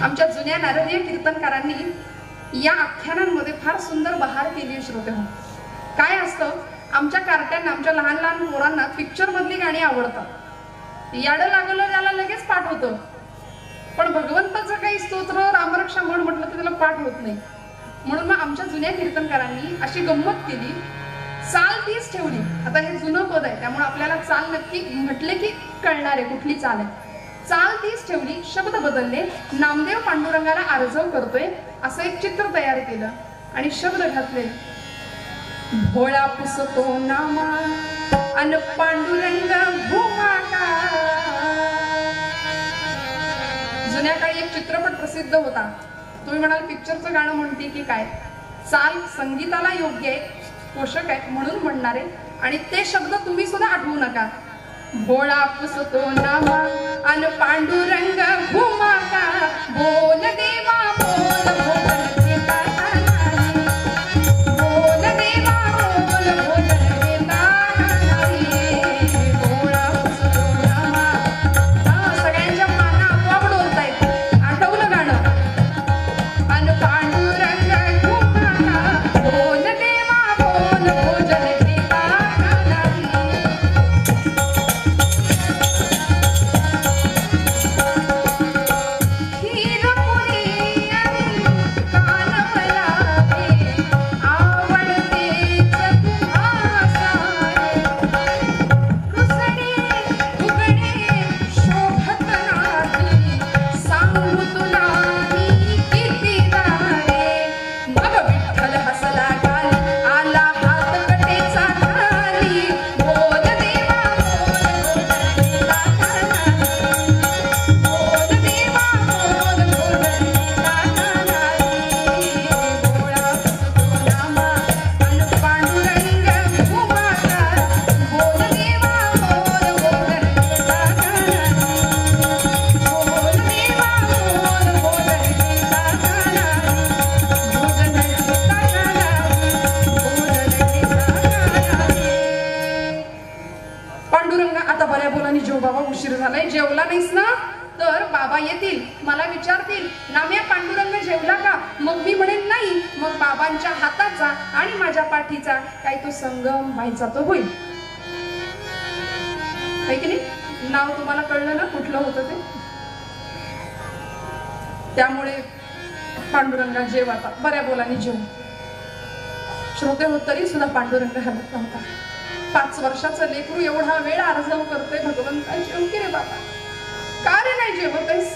[SPEAKER 1] आमच्या जुन्या नारदीय कीर्तनकारांनी या आख्यानांमध्ये फार सुंदर बहार केली. श्रोते हो, काय असतं, आमच्या कार्ट्यांना, आमच्या लहान लहान पोरांना पिक्चर मधली गाणी आवडतात. याडं लागलं त्याला लगेच पाठ होतं, पण भगवंताचं काही स्तोत्र रामरक्षा म्हण म्हटलं तर त्याला पाठ होत नाही. म्हणून मग आमच्या जुन्या कीर्तनकारांनी अशी गंमत केली, चाल तीच ठेवली. आता हे जुनं पद आहे त्यामुळे आपल्याला चाल नक्की म्हटले की कळणार आहे कुठली चाल आहे. चाल तीच ठेवली, शब्द बदलले. नामदेव पांडुरंगाला आर्जव करतोय असं एक चित्र तयार केलं आणि शब्द घातले. भोळा पुसतो नामा अन पांडुरंग भूमाका. जुन्या काळी एक चित्रपट प्रसिद्ध होता. तुम्ही म्हणाल पिक्चरचं गाणं म्हणते की काय? चाल संगीताला योग्य आहे, पोषक आहे म्हणून म्हणणारे, आणि ते शब्द तुम्ही सुद्धा आठवू नका. भोळा पुसतो नामा अन पांडुरंग भूमाका. बोल देवा बोल, बोल देता नाही. बोल देवा बोल, बोल देता नाही. भोळा पुसतो नामा. सगळ्यांच्या माना आपोआप डोलतायत. आठवलं गाणं? अन पांडुरंग भूमाका. बोल देवा बोल, बोल देता नाही. जेवला नाहीस ना तर बाबा येतील, मला विचारतील नाम्या पांडुरंग जेवला का? मग मी म्हणेन नाही. मग बाबांच्या हाताचा आणि माझ्या पाठीचा काय तो संगम व्हायचा तो होईल. आहे की नाही? नाव तुम्हाला कळलं ना कुठलं होतं ते? त्यामुळे पांडुरंगा जेव आता, बऱ्या बोलाने जेव. श्रोते हो, तरी सुद्धा पांडुरंग हलत नव्हता. 5 वर्षाचं लेकरू एवढा वेळ अर्जव करतोय, भगवंता जेव की रे बाबा, का रे नाही जेवत आहेस?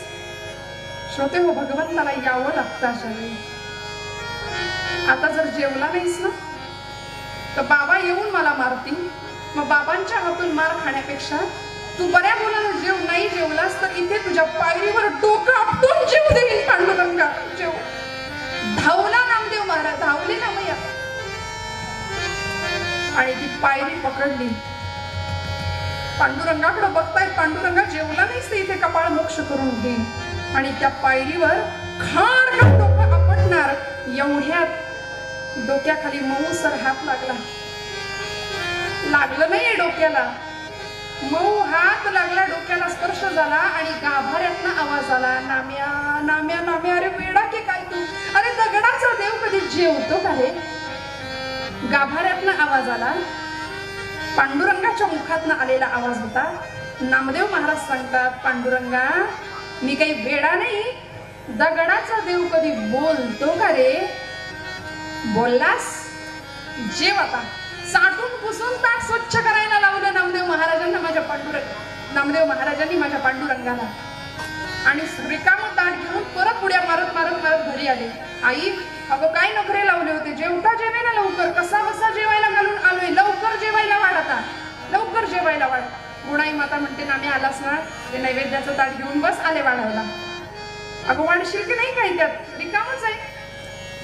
[SPEAKER 1] श्रोते हो, भगवंताला यावं लागतं अशा वेळी. आता जर जेवला नाहीस ना तर बाबा येऊन मला मारतील. मग बाबांच्या हातून मार खाण्यापेक्षा तू बऱ्या बोलानं जेव, नाही जेवलास तर इथे तुझ्या पायरीवर डोकं आपटून जेव देईल पांडुरंगा, जेव. धावला नामदेव महाराज, धावले ना मैया आणि ती पायरी पकडली. पांडुरंगाकडे बघतायत, पांडुरंगा जेवला नाहीस ते इथे कपाळ मोक्ष करून घे. आणि त्या पायरीवर खाडकन डोकं आपटणार एवढ्यात डोक्याखाली मऊसर हात लागला. लागलं नाहीये डोक्याला, मऊ हात लागला, डोक्याला स्पर्श झाला आणि गाभाऱ्यातनं आवाज आला, नाम्या नाम्या नाम्या. अरे वेडा की काय तू, अरे दगडाचा देव कधी जेवतो का रे? गाभाऱ्यातनं आवाज आला, पांडुरंगाच्या मुखातनं आलेला आवाज होता. नामदेव महाराज सांगतात, पांडुरंगा मी काही वेडा नाही, दगडाचा देव कधी बोलतो का रे? बोललास, जेव आता. साठून पुसून ताट स्वच्छ करायला लावलं नामदेव महाराजांना, माझ्या नामदेव महाराजांनी माझ्या पांडुरंगाला. आणि रिकामं ताट घेऊन परत उड्या मारत मारत मारत घरी आले. आई अगं काय नखरे लावले होते, जेवता जेवायला लवकर, कसा बसा जेवायला घालून आलोय, लवकर जेवायला वाढ, आता लवकर जेवायला वाढ. गुणाई माता म्हणते, नाम्या आलास ना, ते नैवेद्याचं ताट घेऊन बस, आले वाढायला. अगं वाढशील की नाही काही, त्यात रिकामच आहे.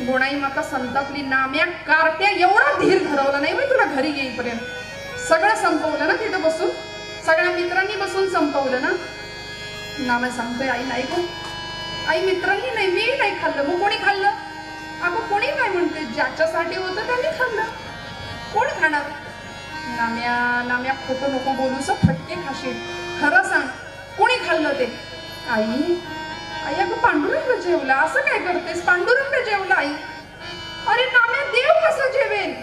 [SPEAKER 1] गुणाई माता संतापली, नाम्या कारट्या, एवढा धीर धरवला नाही तुला घरी येईपर्यंत. सगळं संपवलं ना तिथं बसून, सगळ्या मित्रांनी बसून संपवलं ना. नाम्या सांगतोय, आई नाही गो, आई मित्रांनी नाही, मी नाही खाल्लं, मग कोणी खाल्लं? अगं कोणी काय म्हणते, ज्याच्यासाठी होतं त्यांनी खाल्लं, कोण खाणार? नाम्या नाम्या खोटं नको बोलूस, फटके खाशील, खरं सांग कोणी खाल्लं ते? आई आई अगं पांडुरंग जेवला, असं काय करतेस, पांडुरंग जेवला आई. अरे नाम्या देव कसं जेवेल?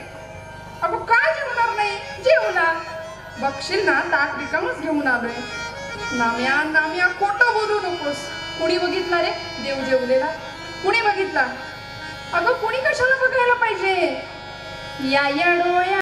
[SPEAKER 1] अगं काय जेवणार नाही, जेवला. बघशील ना ताट रिकामच घेऊन आलोय. नाम्या नाम्या खोटं बोलू नकोस. कुणी बघितला रे देव जेवलेला? कुणी बघितला? अगं कुणी कशाला बघायला पाहिजे, या या डोळ्या